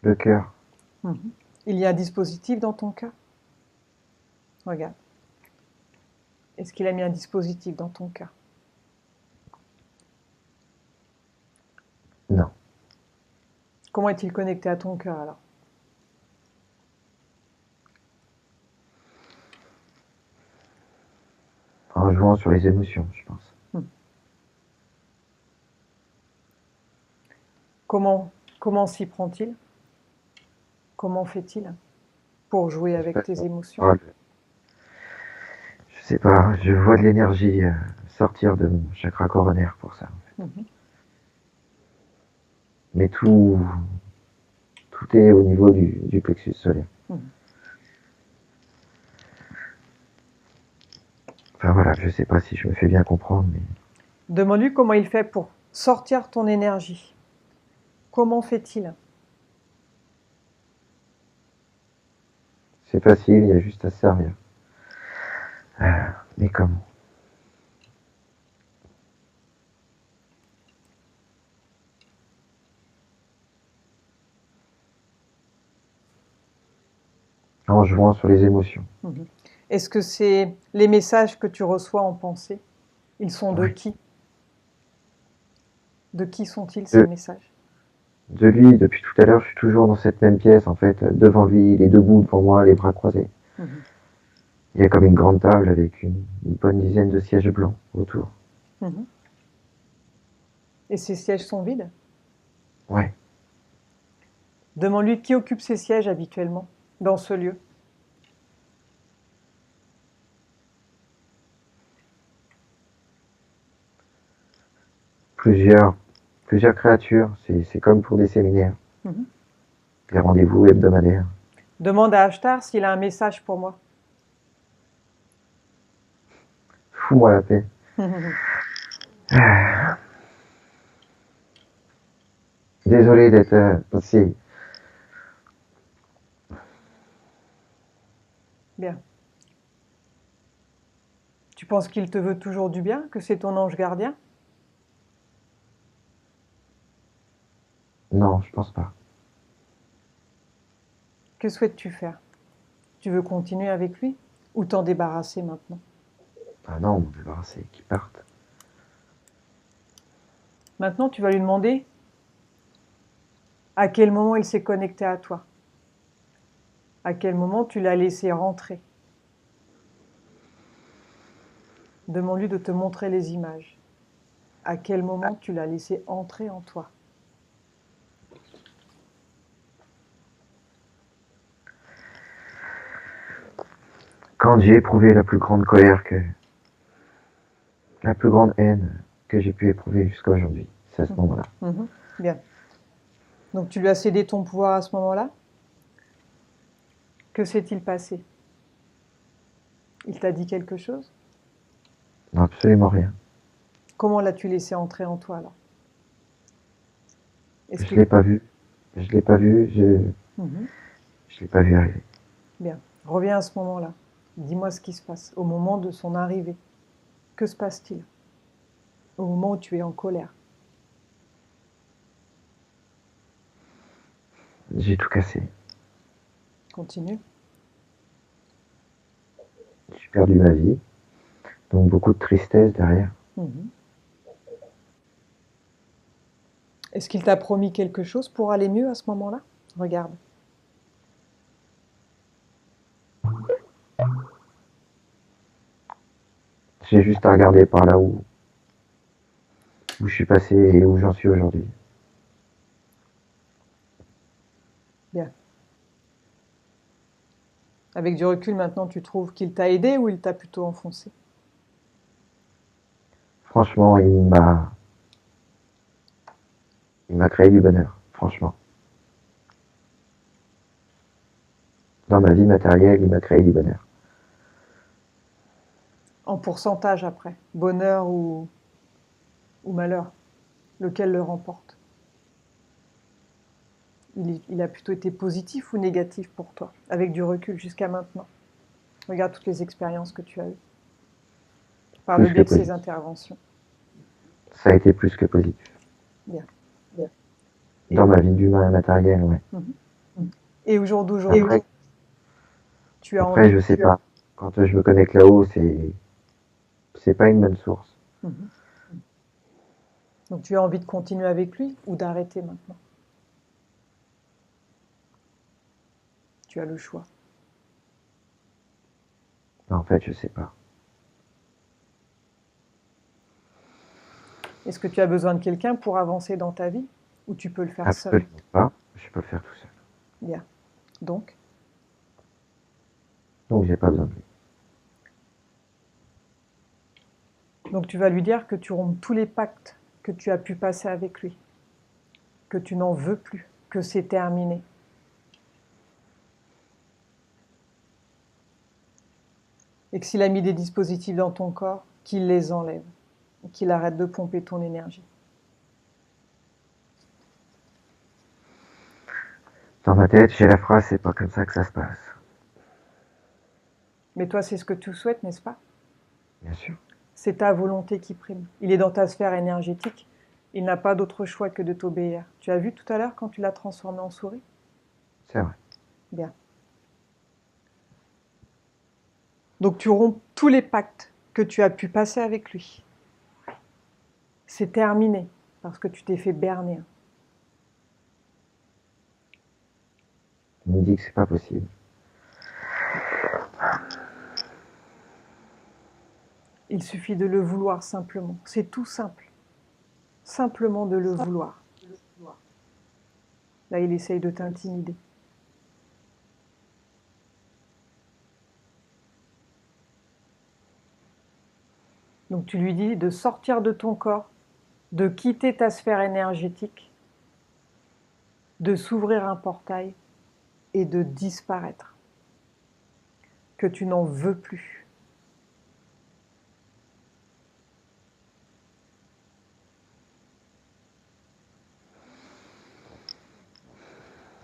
Le cœur. Mhm. Il y a un dispositif dans ton cœur? Regarde. Est-ce qu'il a mis un dispositif dans ton cœur? Non. Comment est-il connecté à ton cœur alors? En jouant sur les émotions, je pense. Hmm. Comment s'y prend-il? Comment fait-il pour jouer Je sais avec pas, tes émotions? je sais pas, je vois de l'énergie sortir de mon chakra coronaire pour ça. Mhm. Mais tout est au niveau du plexus solaire. Mhm. Enfin voilà, je sais pas si je me fais bien comprendre, mais Demande-lui comment il fait pour sortir ton énergie. Comment fait-il? c'est facile, il y a juste à se servir. Mais comment? en jouant sur les émotions. Mhm. Est-ce que c'est les messages que tu reçois en pensée? Ils sont de Ouais. qui? De qui sont-ils ces De, messages? de lui, depuis tout à l'heure, je suis toujours dans cette même pièce, en fait, devant lui, il est debout devant moi, les bras croisés. Mhm. Il y a comme une grande table avec une bonne dizaine de sièges blancs autour. Mhm. Et ces sièges sont vides? Ouais, Demande-lui qui occupe ces sièges habituellement dans ce lieu. plusieurs, plusieurs créatures, c'est comme pour des séminaires, Mhm. des rendez-vous hebdomadaires. Demande à Ashtar s'il a un message pour moi. Fous-moi la paix. Désolé d'être aussi. Bien. Tu penses qu'il te veut toujours du bien, que c'est ton ange gardien? Non, je pense pas. Que souhaites-tu faire? Tu veux continuer avec lui ou t'en débarrasser maintenant? Ah non, on débarrassé, qu'ils partent. Maintenant, tu vas lui demander à quel moment il s'est connecté à toi, à quel moment tu l'as laissé rentrer. Demande-lui de te montrer les images. À quel moment tu l'as laissé entrer en toi. Quand j'ai éprouvé la plus grande colère la plus grande haine que j'ai pu éprouver jusqu'à aujourd'hui, c'est à ce moment-là. Mhm. Bien. Donc tu lui as cédé ton pouvoir à ce moment-là. Que s'est-il passé? Il t'a dit quelque chose? Non, absolument rien. Comment l'as-tu laissé entrer en toi alors? Est-ce Je que... l'ai pas vu. Je l'ai pas vu, Mhm. je l'ai pas vu arriver. Bien. Reviens à ce moment-là. Dis-moi ce qui se passe au moment de son arrivée. Que se passe-t-il? Au moment où tu es en colère. J'ai tout cassé. Continue. J'ai perdu ma vie. Donc beaucoup de tristesse derrière. Mhm. Est-ce qu'il t'a promis quelque chose pour aller mieux à ce moment-là? Regarde. J'ai juste à regarder par là où je suis passé et où j'en suis aujourd'hui. Bien. Avec du recul maintenant, tu trouves qu'il t'a aidé ou il t'a plutôt enfoncé? Franchement, il m'a créé du bonheur. Franchement. Dans ma vie matérielle, il m'a créé du bonheur. En pourcentage après. Bonheur ou malheur. Lequel le remporte? Il a plutôt été positif ou négatif pour toi, avec du recul jusqu'à maintenant? Regarde toutes les expériences que tu as eues, par le Plus que biais de ces positif. interventions. Ça a été plus que positif. Bien. Dans Et, ma vie d'humain et matériel, ouais. mhm. Et au jour d'aujourd'hui, Après, tu as après, envie... je sais pas. Quand je me connecte là-haut, c'est pas une bonne source. Mhm. Donc tu as envie de continuer avec lui ou d'arrêter maintenant? Tu as le choix. En fait, je sais pas. Est-ce que tu as besoin de quelqu'un pour avancer dans ta vie ou tu peux le faire seul? Absolument pas. Je peux le faire tout seul. Bien. Donc, Donc j'ai pas besoin de lui. donc tu vas lui dire que tu rompes tous les pactes que tu as pu passer avec lui, que tu n'en veux plus, que c'est terminé. Et que s'il a mis des dispositifs dans ton corps, qu'il les enlève, et qu'il arrête de pomper ton énergie. Dans ma tête, j'ai la phrase, c'est pas comme ça que ça se passe. Mais toi, c'est ce que tu souhaites, n'est-ce pas? Bien sûr. C'est ta volonté qui prime. Il est dans ta sphère énergétique. Il n'a pas d'autre choix que de t'obéir. Tu as vu tout à l'heure quand tu l'as transformé en souris? C'est vrai. Bien. Donc tu romps tous les pactes que tu as pu passer avec lui. C'est terminé, parce que tu t'es fait berner. Il me dit que c'est pas possible. Il suffit de le vouloir simplement. C'est tout simple. Simplement de le vouloir. Là, il essaye de t'intimider. Donc tu lui dis de sortir de ton corps, de quitter ta sphère énergétique, de s'ouvrir un portail et de disparaître. Que tu n'en veux plus.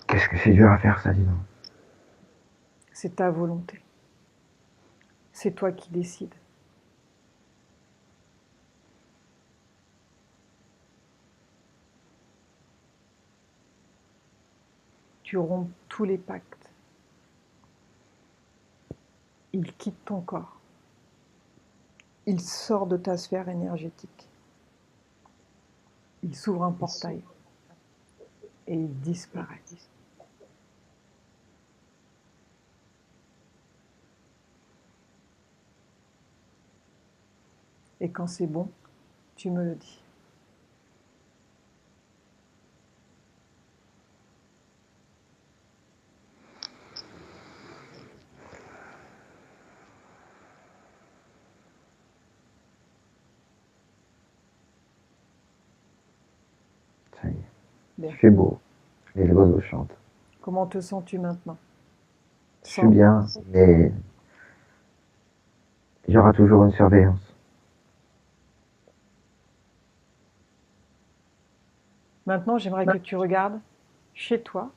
Qu'est-ce que c'est dur à faire ça, dis donc. C'est ta volonté. C'est toi qui décides. Tu romps tous les pactes. Il quitte ton corps. Il sort de ta sphère énergétique. Il s'ouvre un portail et il disparaît. Et quand c'est bon, tu me le dis. Ça y est. Bien. Il fait beau. Les oiseaux chantent. Comment te sens-tu maintenant? Je suis bien, mais il y aura toujours une surveillance. Maintenant, j'aimerais que tu regardes chez toi.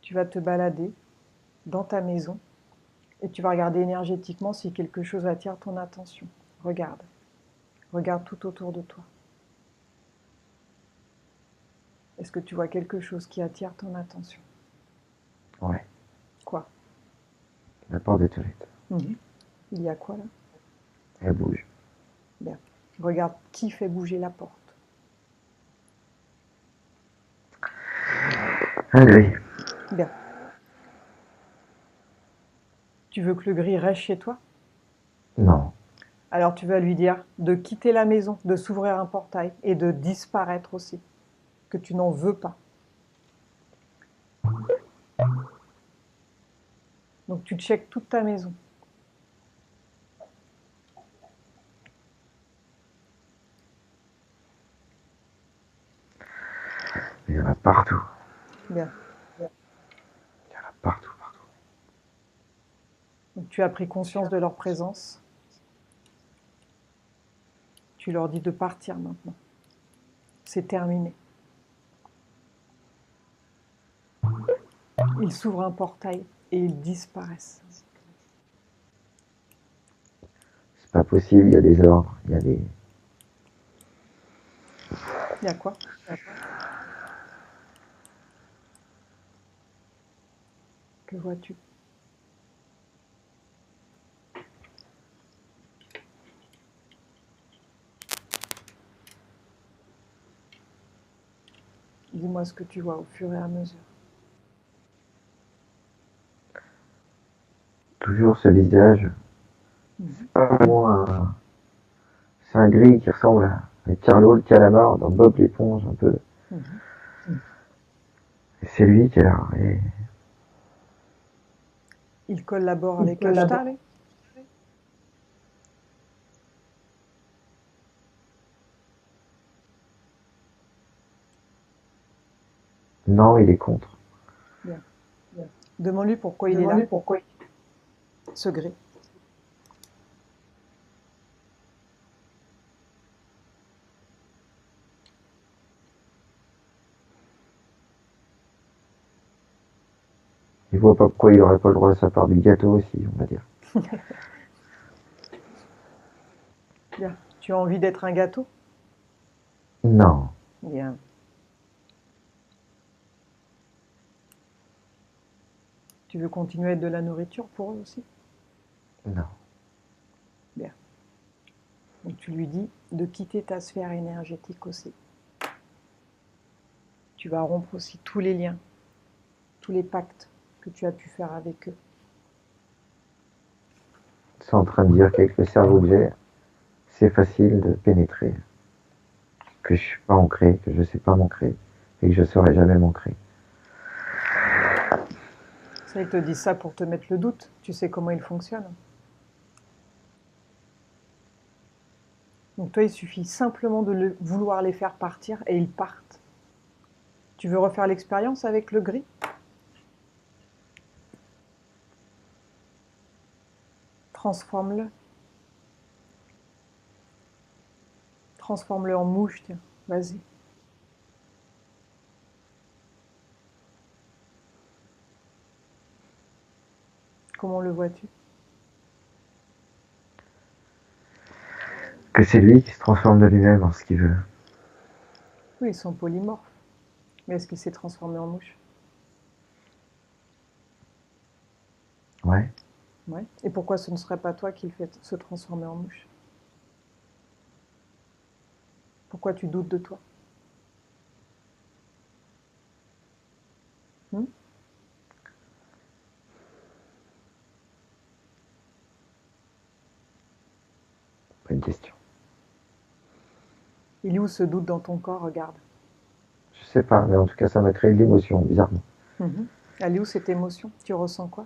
Tu vas te balader dans ta maison et tu vas regarder énergétiquement si quelque chose attire ton attention. Regarde. Regarde tout autour de toi. Est-ce que tu vois quelque chose qui attire ton attention? Ouais. Quoi? La porte des toilettes. Il y a quoi là? Elle bouge. Bien. Regarde qui fait bouger la porte. Un gris. Bien. Tu veux que le gris reste chez toi? Non. Alors tu vas lui dire de quitter la maison, de s'ouvrir un portail et de disparaître aussi. Que tu n'en veux pas. Donc tu checkes toute ta maison. Il y en a partout. Bien. Il y en a partout, partout. Donc tu as pris conscience de leur présence. Tu leur dis de partir maintenant. C'est terminé. Ils s'ouvrent un portail et ils disparaissent. C'est pas possible, il y a des ordres, il y a des... Il y a quoi? Que vois-tu? Dis-moi ce que tu vois au fur et à mesure. Toujours ce visage. C'est pas vraiment un... C'est un gris qui ressemble à Carlo le calamar dans Bob l'éponge un peu. Mhm. Et c'est lui qui est là. Et... Il collabore avec Ashtar. Non, il est contre. Bien. Demande-lui pourquoi il est là, ce gris. Il voit pas pourquoi il aurait pas le droit à sa part du gâteau aussi, on va dire. Bien. Tu as envie d'être un gâteau? Non. Bien. Tu veux continuer à être de la nourriture pour eux aussi? Non. Bien. Donc tu lui dis de quitter ta sphère énergétique aussi. Tu vas rompre aussi tous les liens, tous les pactes que tu as pu faire avec eux. C'est en train de dire qu'avec le cerveau que j'ai, c'est facile de pénétrer. Que je suis pas ancré, que je sais pas m'ancrer, et que je saurai jamais m'ancrer. Ça, ils te disent ça pour te mettre le doute. Tu sais comment ils fonctionnent. Donc toi, il suffit simplement de vouloir les faire partir et ils partent. Tu veux refaire l'expérience avec le gris? Transforme-le. Transforme-le en mouche, tiens. Vas-y. Comment le vois-tu? Que c'est lui qui se transforme de lui-même en ce qu'il veut. Oui, ils sont polymorphes. Mais est-ce qu'il s'est transformé en mouche? Ouais. Ouais. Et pourquoi ce ne serait pas toi qui le fais se transformer en mouche? Pourquoi tu doutes de toi? Hmm. Pas une question. Il est où ce doute dans ton corps? Regarde. Je sais pas, mais en tout cas, ça m'a créé de l'émotion, bizarrement. Mhm. Elle est où cette émotion? Tu ressens quoi?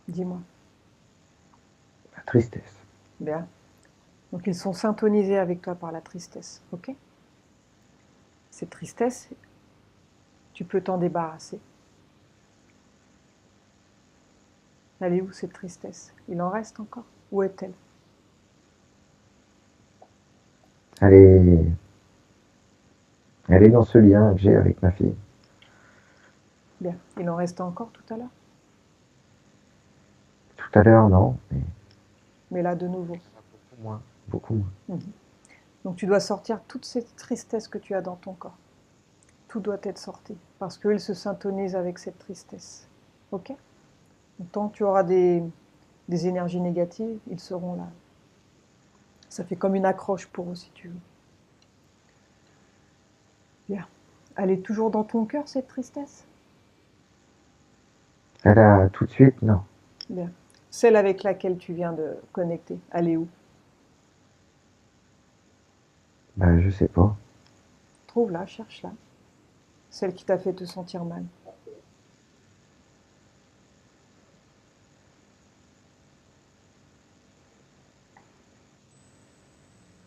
Dis-moi. La tristesse. Bien. Donc ils sont syntonisés avec toi par la tristesse, ok? Cette tristesse, tu peux t'en débarrasser. Elle est où cette tristesse? Il en reste encore? Où est-elle? Elle est dans ce lien que j'ai avec ma fille. Bien. Il en reste encore tout à l'heure? Tout à l'heure, non, mais Mais là, de nouveau. beaucoup moins. Beaucoup moins. Mhm. Donc tu dois sortir toute cette tristesse que tu as dans ton corps. Tout doit être sorti, parce qu'il se syntonise avec cette tristesse. Ok? Donc, tant que tu auras des énergies négatives, ils seront là. Ça fait comme une accroche pour eux, si tu veux. Bien. Elle est toujours dans ton cœur, cette tristesse? Elle a tout de suite, non. Bien. Celle avec laquelle tu viens de connecter, elle est où? Bah, je sais pas. Trouve-la, cherche-la. Celle qui t'a fait te sentir mal.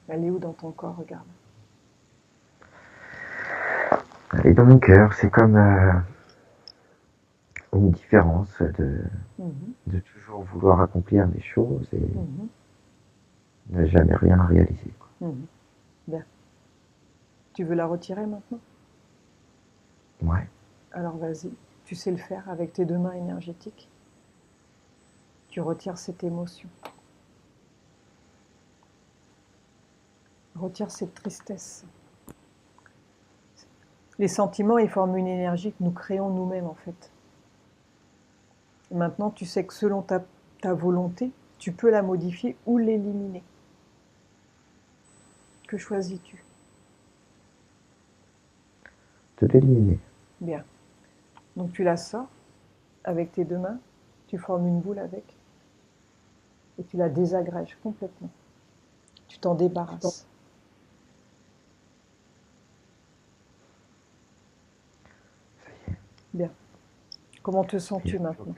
Elle est où dans ton corps? Regarde. Elle est dans mon cœur. C'est comme une différence Mhm. de toujours vouloir accomplir des choses et Mhm. ne jamais rien réaliser. Mhm. Bien. Tu veux la retirer maintenant? Ouais. Alors vas-y. Tu sais le faire avec tes deux mains énergétiques. Tu retires cette émotion. Retire cette tristesse. Les sentiments, ils forment une énergie que nous créons nous-mêmes, en fait. Et maintenant, tu sais que selon ta volonté, tu peux la modifier ou l'éliminer. Que choisis-tu? De l'éliminer. Bien. Donc tu la sors avec tes deux mains, tu formes une boule avec, et tu la désagrèges complètement. Tu t'en débarrasses. Bien. Comment te Il y sens-tu a maintenant?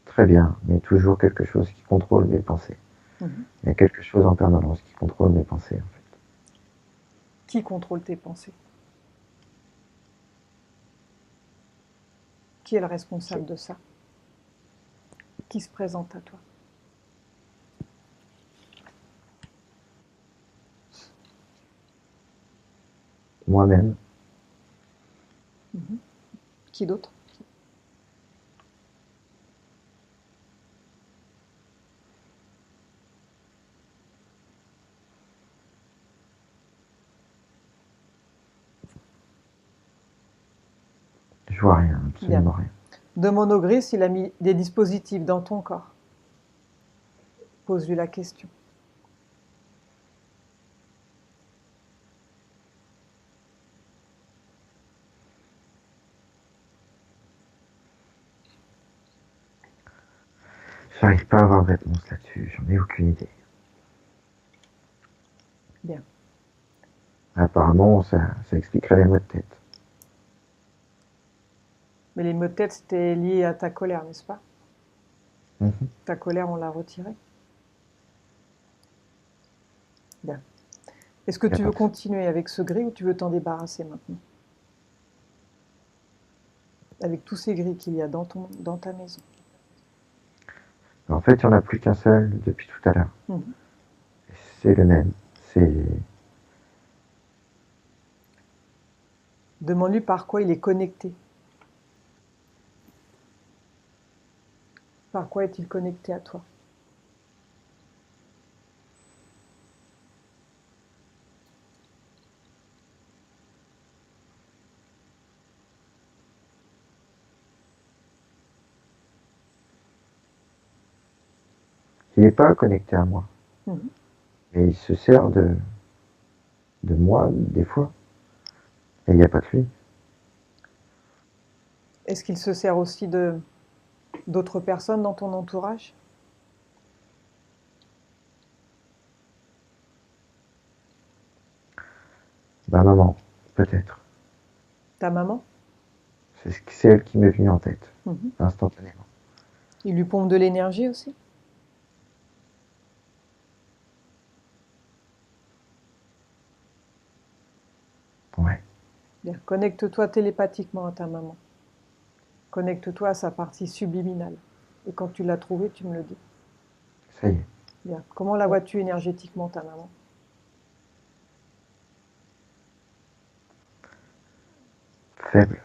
très bien, mais toujours quelque chose qui contrôle mes pensées. Mhm. Il y a quelque chose en permanence qui contrôle mes pensées, en fait. Qui contrôle tes pensées? Qui est le responsable de ça? Qui se présente à toi? Moi-même, Mhm. Qui d'autre? je vois rien, Bien. absolument rien. Demande au gris s'il a mis des dispositifs dans ton corps. Pose-lui la question. J'arrive pas à avoir de réponse là-dessus, j'en ai aucune idée. Bien. Apparemment, ça expliquerait les maux de tête. Mais les maux de tête, c'était lié à ta colère, n'est-ce pas? Mhm. Ta colère, on l'a retirée. Bien. Est-ce que Y a tu pas veux que ça. continuer avec ce gris ou tu veux t'en débarrasser maintenant? Avec tous ces gris qu'il y a dans ta maison. En fait, il n'y en a plus qu'un seul depuis tout à l'heure. Mhm. C'est le même. C'est Demande-lui par quoi il est connecté. Par quoi est-il connecté à toi? il n'est pas connecté à moi, Mhm. mais il se sert de moi des fois. Et il n'y a pas de lui. Est-ce qu'il se sert aussi d'autres personnes dans ton entourage? Ma maman, peut-être. Ta maman? C'est elle qui m'est venue en tête, Mhm. instantanément. Il lui pompe de l'énergie aussi? Ouais, Bien. Connecte-toi télépathiquement à ta maman. Connecte-toi à sa partie subliminale. Et quand tu l'as trouvée, tu me le dis. ça y est. Bien. Comment la vois-tu énergétiquement, ta maman? Faible.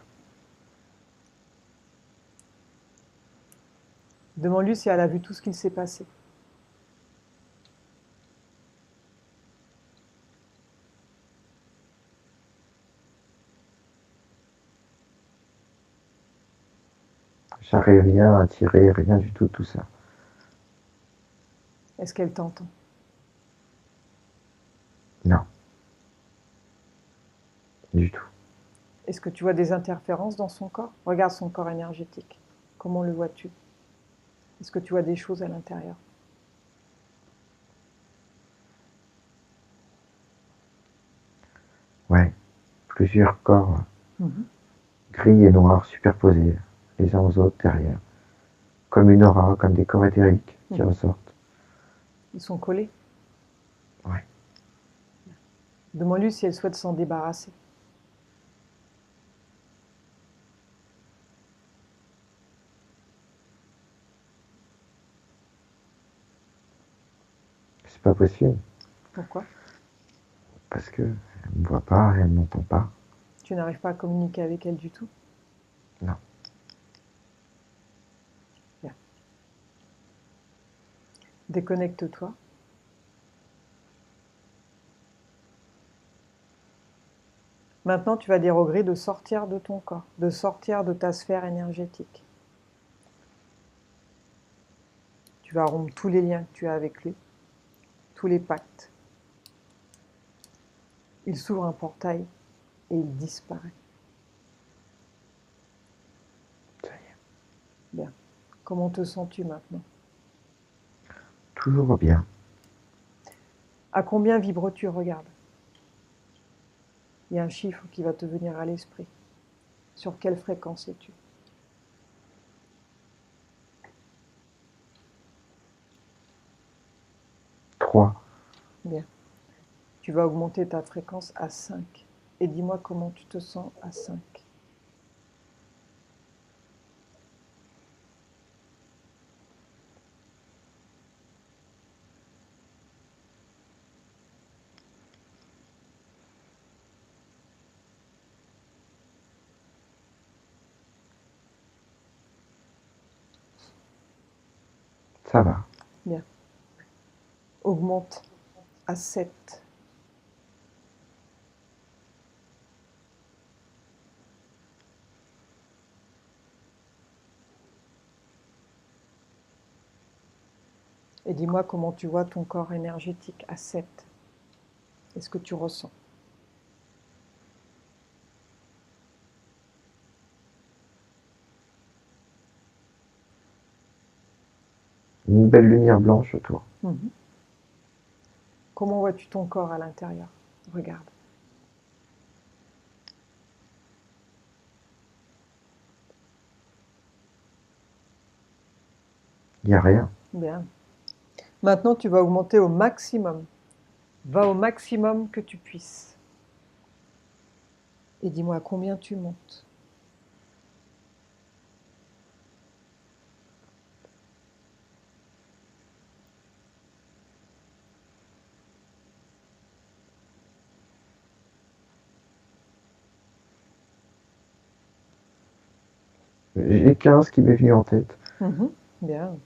Demande-lui si elle a vu tout ce qu'il s'est passé. J'arrive rien à tirer, rien du tout ça. Est-ce qu'elle t'entend? Non, du tout. Est-ce que tu vois des interférences dans son corps? Regarde son corps énergétique. Comment le vois-tu? Est-ce que tu vois des choses à l'intérieur? Ouais, plusieurs corps Mhm. gris et noirs superposés, les uns aux autres derrière. Comme une aura, comme des corps éthériques qui Mhm. ressortent. Ils sont collés. Ouais. Demande-lui si elle souhaite s'en débarrasser. C'est pas possible, Pourquoi? parce que elle me voit pas, elle m'entend pas. Tu n'arrives pas à communiquer avec elle du tout? Non. Bien. Déconnecte-toi. Maintenant, tu vas dire au gris de sortir de ton corps, de sortir de ta sphère énergétique. Tu vas rompre tous les liens que tu as avec lui, tous les pactes. Il s'ouvre un portail et il disparaît. Ça y est. Bien. Comment te sens-tu maintenant? Toujours bien. À combien vibres-tu? Regarde. Il y a un chiffre qui va te venir à l'esprit. Sur quelle fréquence es-tu? 3. Bien. Tu vas augmenter ta fréquence à 5. Et dis-moi comment tu te sens à 5. Ça va. Bien. Augmente à 7. Et dis-moi comment tu vois ton corps énergétique à 7. Est-ce que tu ressens? Une belle lumière blanche autour. Mhm. Comment vois-tu ton corps à l'intérieur? Regarde. Il n'y a rien. Bien. Maintenant, tu vas augmenter au maximum. Va au maximum que tu puisses. Et dis-moi à combien tu montes. J'ai 15 qui m'est venu en tête. Mhm. Bien.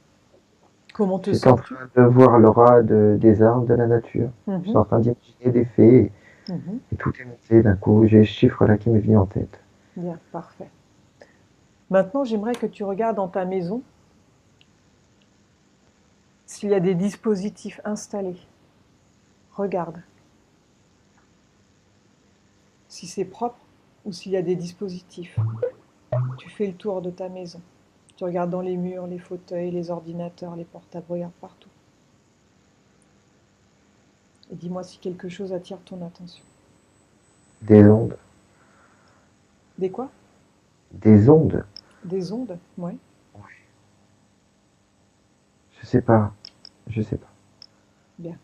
Comment te J'étais en sens-tu? train de voir l'aura des arbres, de la nature. J'étais Mhm. en train d'imaginer des fées Mhm. et tout est monté d'un coup. J'ai ce chiffre là qui m'est venu en tête. Bien, parfait. Maintenant, j'aimerais que tu regardes dans ta maison s'il y a des dispositifs installés. Regarde si c'est propre ou s'il y a des dispositifs. Tu fais le tour de ta maison. Tu regardes dans les murs, les fauteuils, les ordinateurs, les portables, regarde partout. Et dis-moi si quelque chose attire ton attention. Des ondes. Des quoi? Des ondes. Des ondes? Ouais. Je sais pas. Je sais pas. Bien.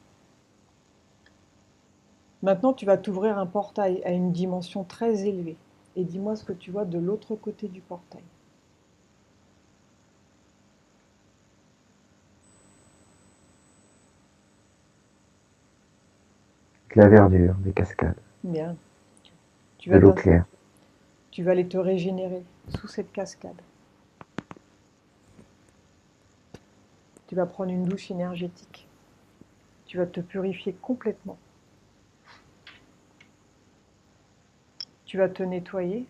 Maintenant, tu vas t'ouvrir un portail à une dimension très élevée. Et dis-moi ce que tu vois de l'autre côté du portail. De la verdure, des cascades, Bien. Tu de vas l'eau t'ins- claire. tu vas aller te régénérer sous cette cascade. Tu vas prendre une douche énergétique. Tu vas te purifier complètement. Tu vas te nettoyer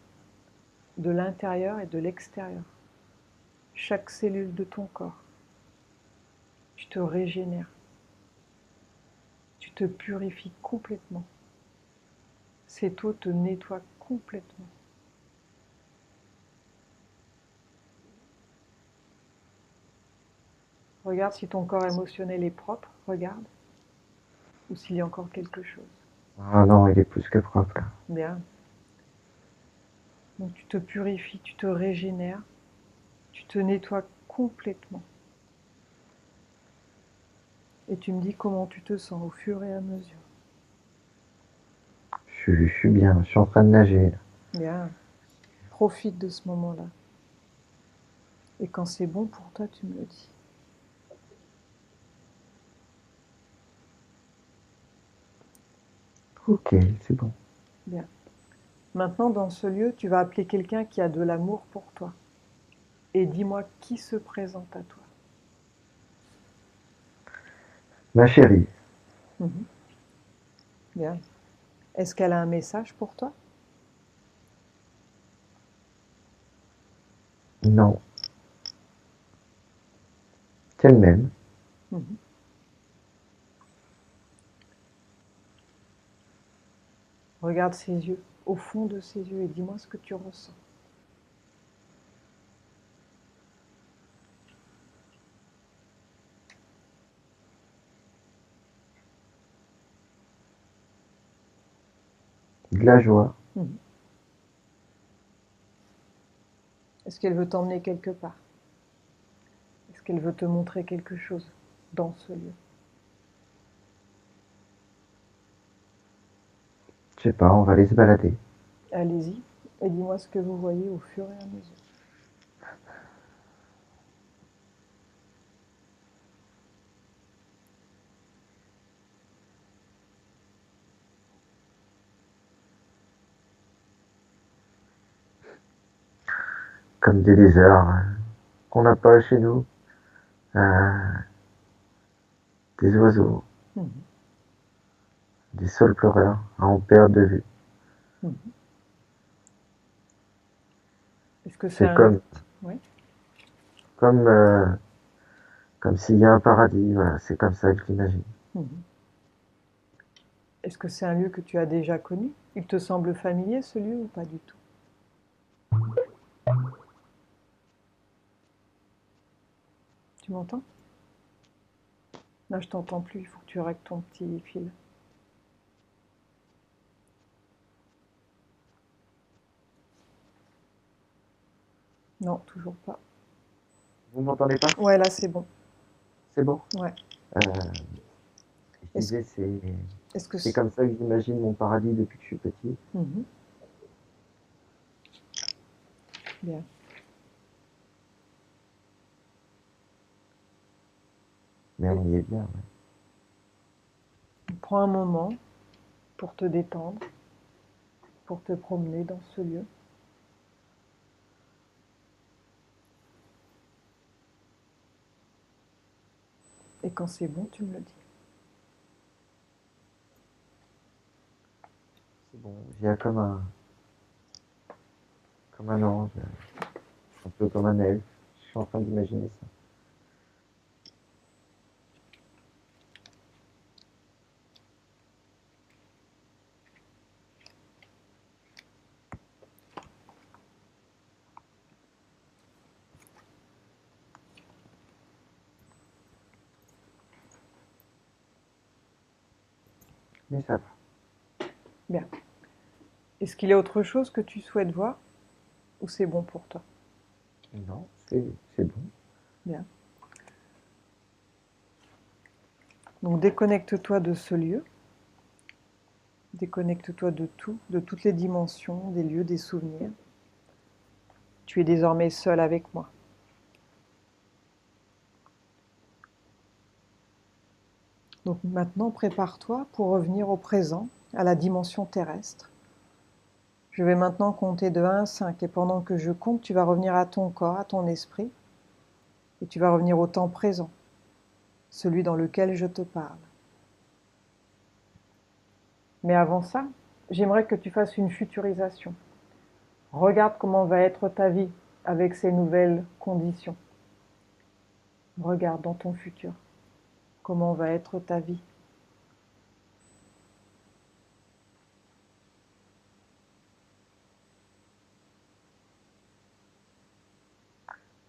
de l'intérieur et de l'extérieur. Chaque cellule de ton corps. Tu te régénères. Tu te purifies complètement. Cette eau te nettoie complètement. Regarde si ton corps émotionnel est propre. Regarde. Ou s'il y a encore quelque chose. Ah non, il est plus que propre là. Bien. Donc tu te purifies, tu te régénères, tu te nettoies complètement. Et tu me dis comment tu te sens au fur et à mesure. Je suis bien. Je suis en train de nager là. Bien. Profite de ce moment-là. Et quand c'est bon pour toi, tu me le dis. Ok, c'est bon. Bien. Maintenant, dans ce lieu, tu vas appeler quelqu'un qui a de l'amour pour toi. Et dis-moi qui se présente à toi. Ma chérie. Mhm. Bien. Est-ce qu'elle a un message pour toi? Non. C'est le même. Mhm. Regarde ses yeux, au fond de ses yeux, et dis-moi ce que tu ressens. De la joie. Mhm. Est-ce qu'elle veut t'emmener quelque part? Est-ce qu'elle veut te montrer quelque chose dans ce lieu? Je sais pas, on va aller se balader. Allez-y et dis-moi ce que vous voyez au fur et à mesure. Comme des lézards qu'on n'a pas chez nous. Euh, des oiseaux. Mhm. Des saules pleureurs à en perdre de vue. Mhm. Est-ce que c'est C'est un... comme, Oui. comme Comme s'il y a un paradis, voilà, c'est comme ça que je l'imagine. Mhm. Est-ce que c'est un lieu que tu as déjà connu? Il te semble familier, ce lieu, ou pas du tout? Tu m'entends? Là, je t'entends plus, il faut que tu règles ton petit fil. Non, toujours pas. Vous m'entendez pas? Ouais, là, c'est bon. C'est bon? Ouais. Euh, je Est-ce, disais, est-ce que... c'est comme ça que j'imagine mon paradis depuis que je suis petit. Mhm. Bien. Mais Et on y est bien, ouais. prends un moment pour te détendre, pour te promener dans ce lieu. Et quand c'est bon, tu me le dis. C'est bon, il y a comme un ange, un peu comme un elfe. Je suis en train d'imaginer ça. Mais ça va. Bien. Est-ce qu'il y a autre chose que tu souhaites voir ou c'est bon pour toi? Non, c'est bon. Bien. Donc déconnecte-toi de ce lieu, déconnecte-toi de tout, de toutes les dimensions, des lieux, des souvenirs. Tu es désormais seul avec moi. Donc maintenant, prépare-toi pour revenir au présent, à la dimension terrestre. Je vais maintenant compter de 1 à 5 et pendant que je compte, tu vas revenir à ton corps, à ton esprit et tu vas revenir au temps présent, celui dans lequel je te parle. Mais avant ça, j'aimerais que tu fasses une futurisation. Regarde comment va être ta vie avec ces nouvelles conditions. Regarde dans ton futur comment va être ta vie.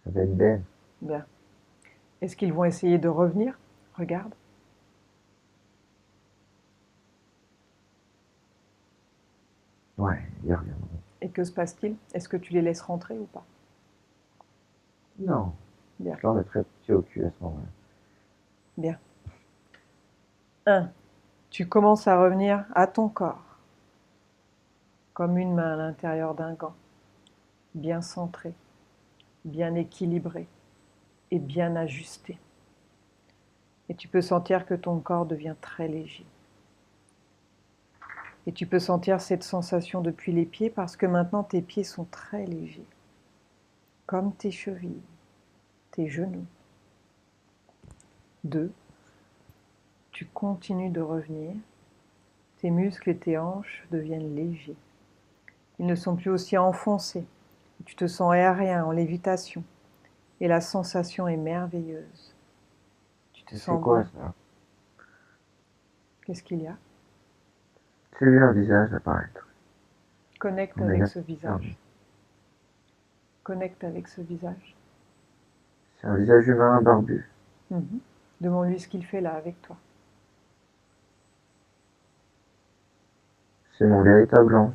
Ça va être belle. Bien. Est-ce qu'ils vont essayer de revenir? Regarde. Ouais, il reviendront. Et que se passe-t-il? Est-ce que tu les laisses rentrer ou pas? Non, Bien, je leur mettrai petit au cul à ce moment-là. bien. 1. Tu commences à revenir à ton corps, comme une main à l'intérieur d'un gant, bien centrée, bien équilibrée et bien ajustée. Et tu peux sentir que ton corps devient très léger. Et tu peux sentir cette sensation depuis les pieds parce que maintenant tes pieds sont très légers, comme tes chevilles, tes genoux. 2. Tu continues de revenir, tes muscles et tes hanches deviennent légers. Ils ne sont plus aussi enfoncés. Tu te sens aérien, en lévitation. Et la sensation est merveilleuse. Tu te Mais c'est sens quoi bien. ça? Qu'est-ce qu'il y a? J'ai vu un visage apparaître. Connecte On a avec bien ce fermé. visage. Connecte avec ce visage. C'est un visage humain barbu. Mhm. Demande-lui ce qu'il fait là avec toi. C'est mon véritable ange.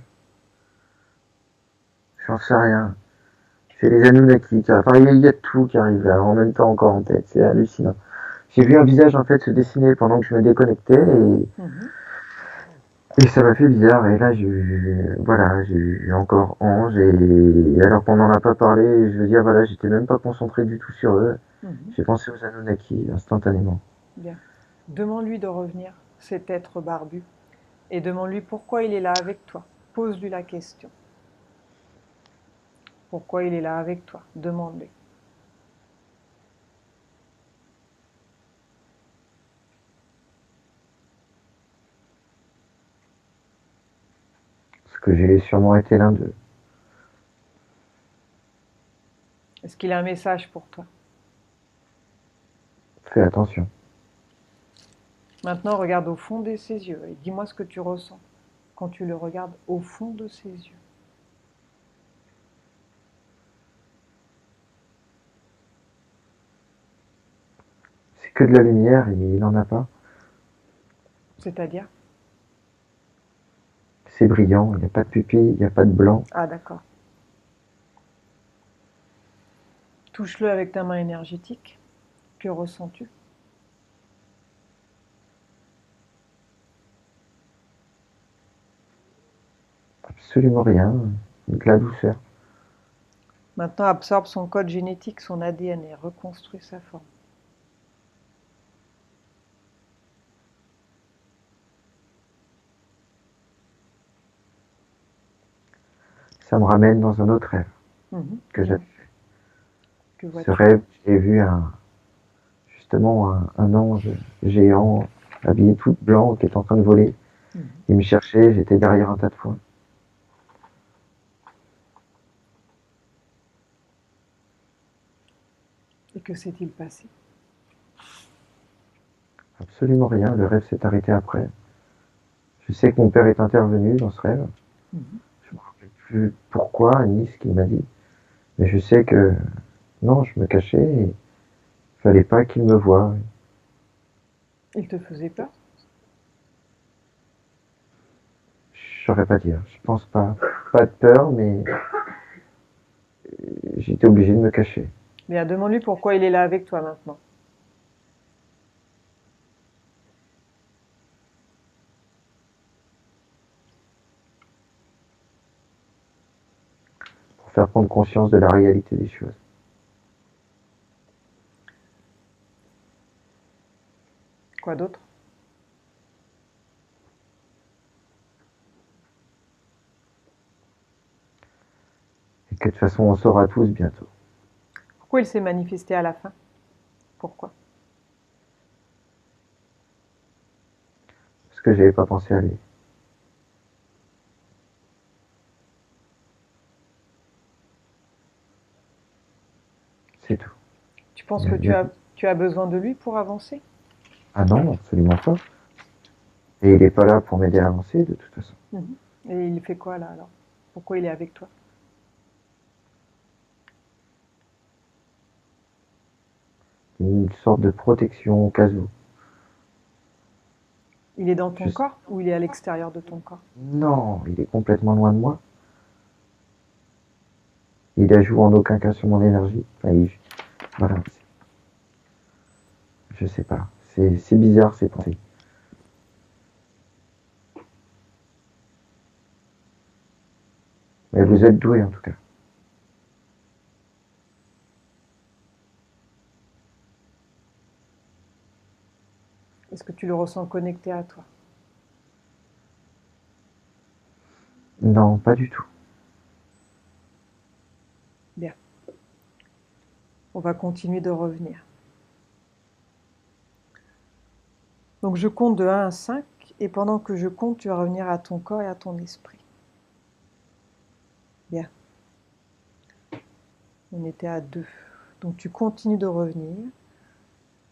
J'en sais rien. C'est les Anunnaki. Enfin, il y a tout qui arrive là, en même temps encore en tête. C'est hallucinant. J'ai vu un visage en fait se dessiner pendant que je me déconnectais Mhm. et ça m'a fait bizarre. Et là, j'ai eu encore ange et alors qu'on n'en a pas parlé, je veux dire, voilà, j'étais même pas concentré du tout sur eux. Mhm. J'ai pensé aux Anunnaki instantanément. Bien. Demande-lui de revenir, cet être barbu, et demande-lui pourquoi il est là avec toi. Pose-lui la question. Pourquoi il est là avec toi? Demande-lui. Parce que j'ai sûrement été l'un d'eux. Est-ce qu'il a un message pour toi? Fais attention. Maintenant, regarde au fond de ses yeux et dis-moi ce que tu ressens quand tu le regardes au fond de ses yeux. C'est que de la lumière et il n'en a pas. C'est-à-dire? C'est brillant, il n'y a pas de pupille, il n'y a pas de blanc. Ah, d'accord. Touche-le avec ta main énergétique. Que ressens-tu? Absolument rien. De la douceur. Maintenant, absorbe son code génétique, son ADN et reconstruis sa forme. Ça me ramène dans un autre rêve que Bien. j'avais fait. Que Ce vois-tu? rêve, j'ai vu justement un ange géant, habillé tout de blanc, qui est en train de voler. Il me cherchait, j'étais derrière un tas de foin. Et que s'est-il passé? Absolument rien, le rêve s'est arrêté après. Je sais que mon père est intervenu dans ce rêve. Je me rappelle plus pourquoi ni ce qu'il m'a dit. Mais je sais que non, je me cachais et il fallait pas qu'il me voie. Il te faisait peur? Je saurais pas dire. Je pense pas. Pas de peur, mais j'étais obligé de me cacher. Bien, demande-lui pourquoi il est là avec toi maintenant. Pour faire prendre conscience de la réalité des choses. Quoi d'autre? Et que de toute façon, on saura tous bientôt. Pourquoi il s'est manifesté à la fin? Pourquoi? Parce que j'avais pas pensé à lui. C'est tout. Tu penses Il y que a- il y a- tu as besoin de lui pour avancer? Ah non, absolument pas. Et il est pas là pour m'aider à avancer, de toute façon. Et il fait quoi là alors? Pourquoi il est avec toi? Une sorte de protection au cas où. Il est dans ton Je... corps ou il est à l'extérieur de ton corps? Non, il est complètement loin de moi. Il ajoute en aucun cas sur mon énergie. Enfin, voilà. Je sais pas. C'est bizarre ces pensées. Mais vous êtes doué en tout cas. Est-ce que tu le ressens connecté à toi? Non, pas du tout. Bien. On va continuer de revenir. Donc je compte de 1 à 5 et pendant que je compte, tu vas revenir à ton corps et à ton esprit. Bien. On était à 2. Donc tu continues de revenir.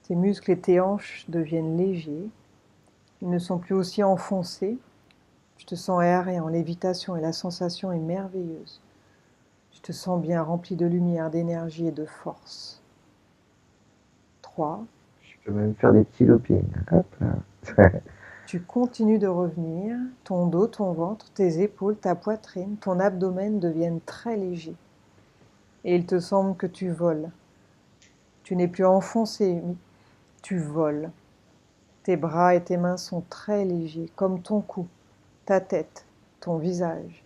Tes muscles et tes hanches deviennent légers. Ils ne sont plus aussi enfoncés. Je te sens aéré en lévitation et la sensation est merveilleuse. Je te sens bien rempli de lumière, d'énergie et de force. 3. Je peux même faire des petits loopings. Hop là. Tu continues de revenir. Ton dos, ton ventre, tes épaules, ta poitrine, ton abdomen deviennent très légers. Et il te semble que tu voles. Tu n'es plus enfoncé, mais tu voles. Tes bras et tes mains sont très légers, comme ton cou, ta tête, ton visage.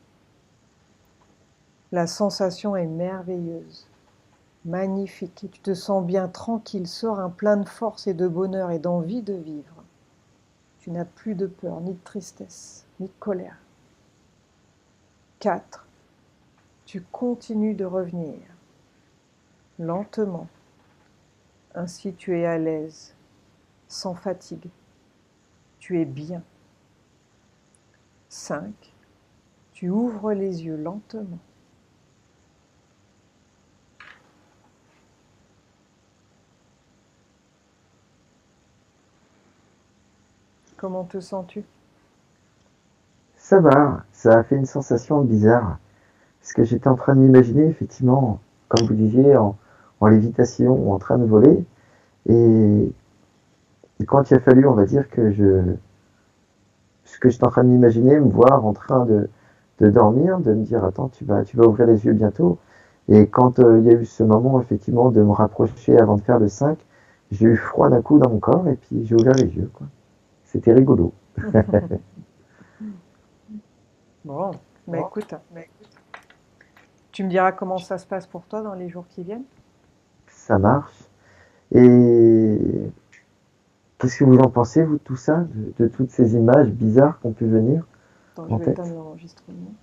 La sensation est merveilleuse, magnifique, et tu te sens bien tranquille, serein, plein de force et de bonheur et d'envie de vivre. Tu n'as plus de peur, ni de tristesse, ni de colère. 4. Tu continues de revenir, lentement. Ainsi tu es à l'aise, sans fatigue. Tu es bien. 5. Tu ouvres les yeux lentement. Comment te sens-tu? Ça va, ça a fait une sensation bizarre. Parce que j'étais en train de m'imaginer, effectivement, comme vous disiez, en lévitation ou en train de voler. Et, et quand il a fallu, on va dire, ce que j'étais en train de m'imaginer, me voir en train de dormir, de me dire, attends, tu vas ouvrir les yeux bientôt. Et quand il y a eu ce moment, effectivement, de me rapprocher avant de faire le 5, j'ai eu froid d'un coup dans mon corps et puis j'ai ouvert les yeux, quoi. C'était rigolo. Bon, bah écoute, tu me diras comment ça se passe pour toi dans les jours qui viennent. Ça marche. Et qu'est-ce que vous en pensez, vous, de tout ça, de toutes ces images bizarres qui ont pu venir Attends, je en vais éteindre tête? l'enregistrement.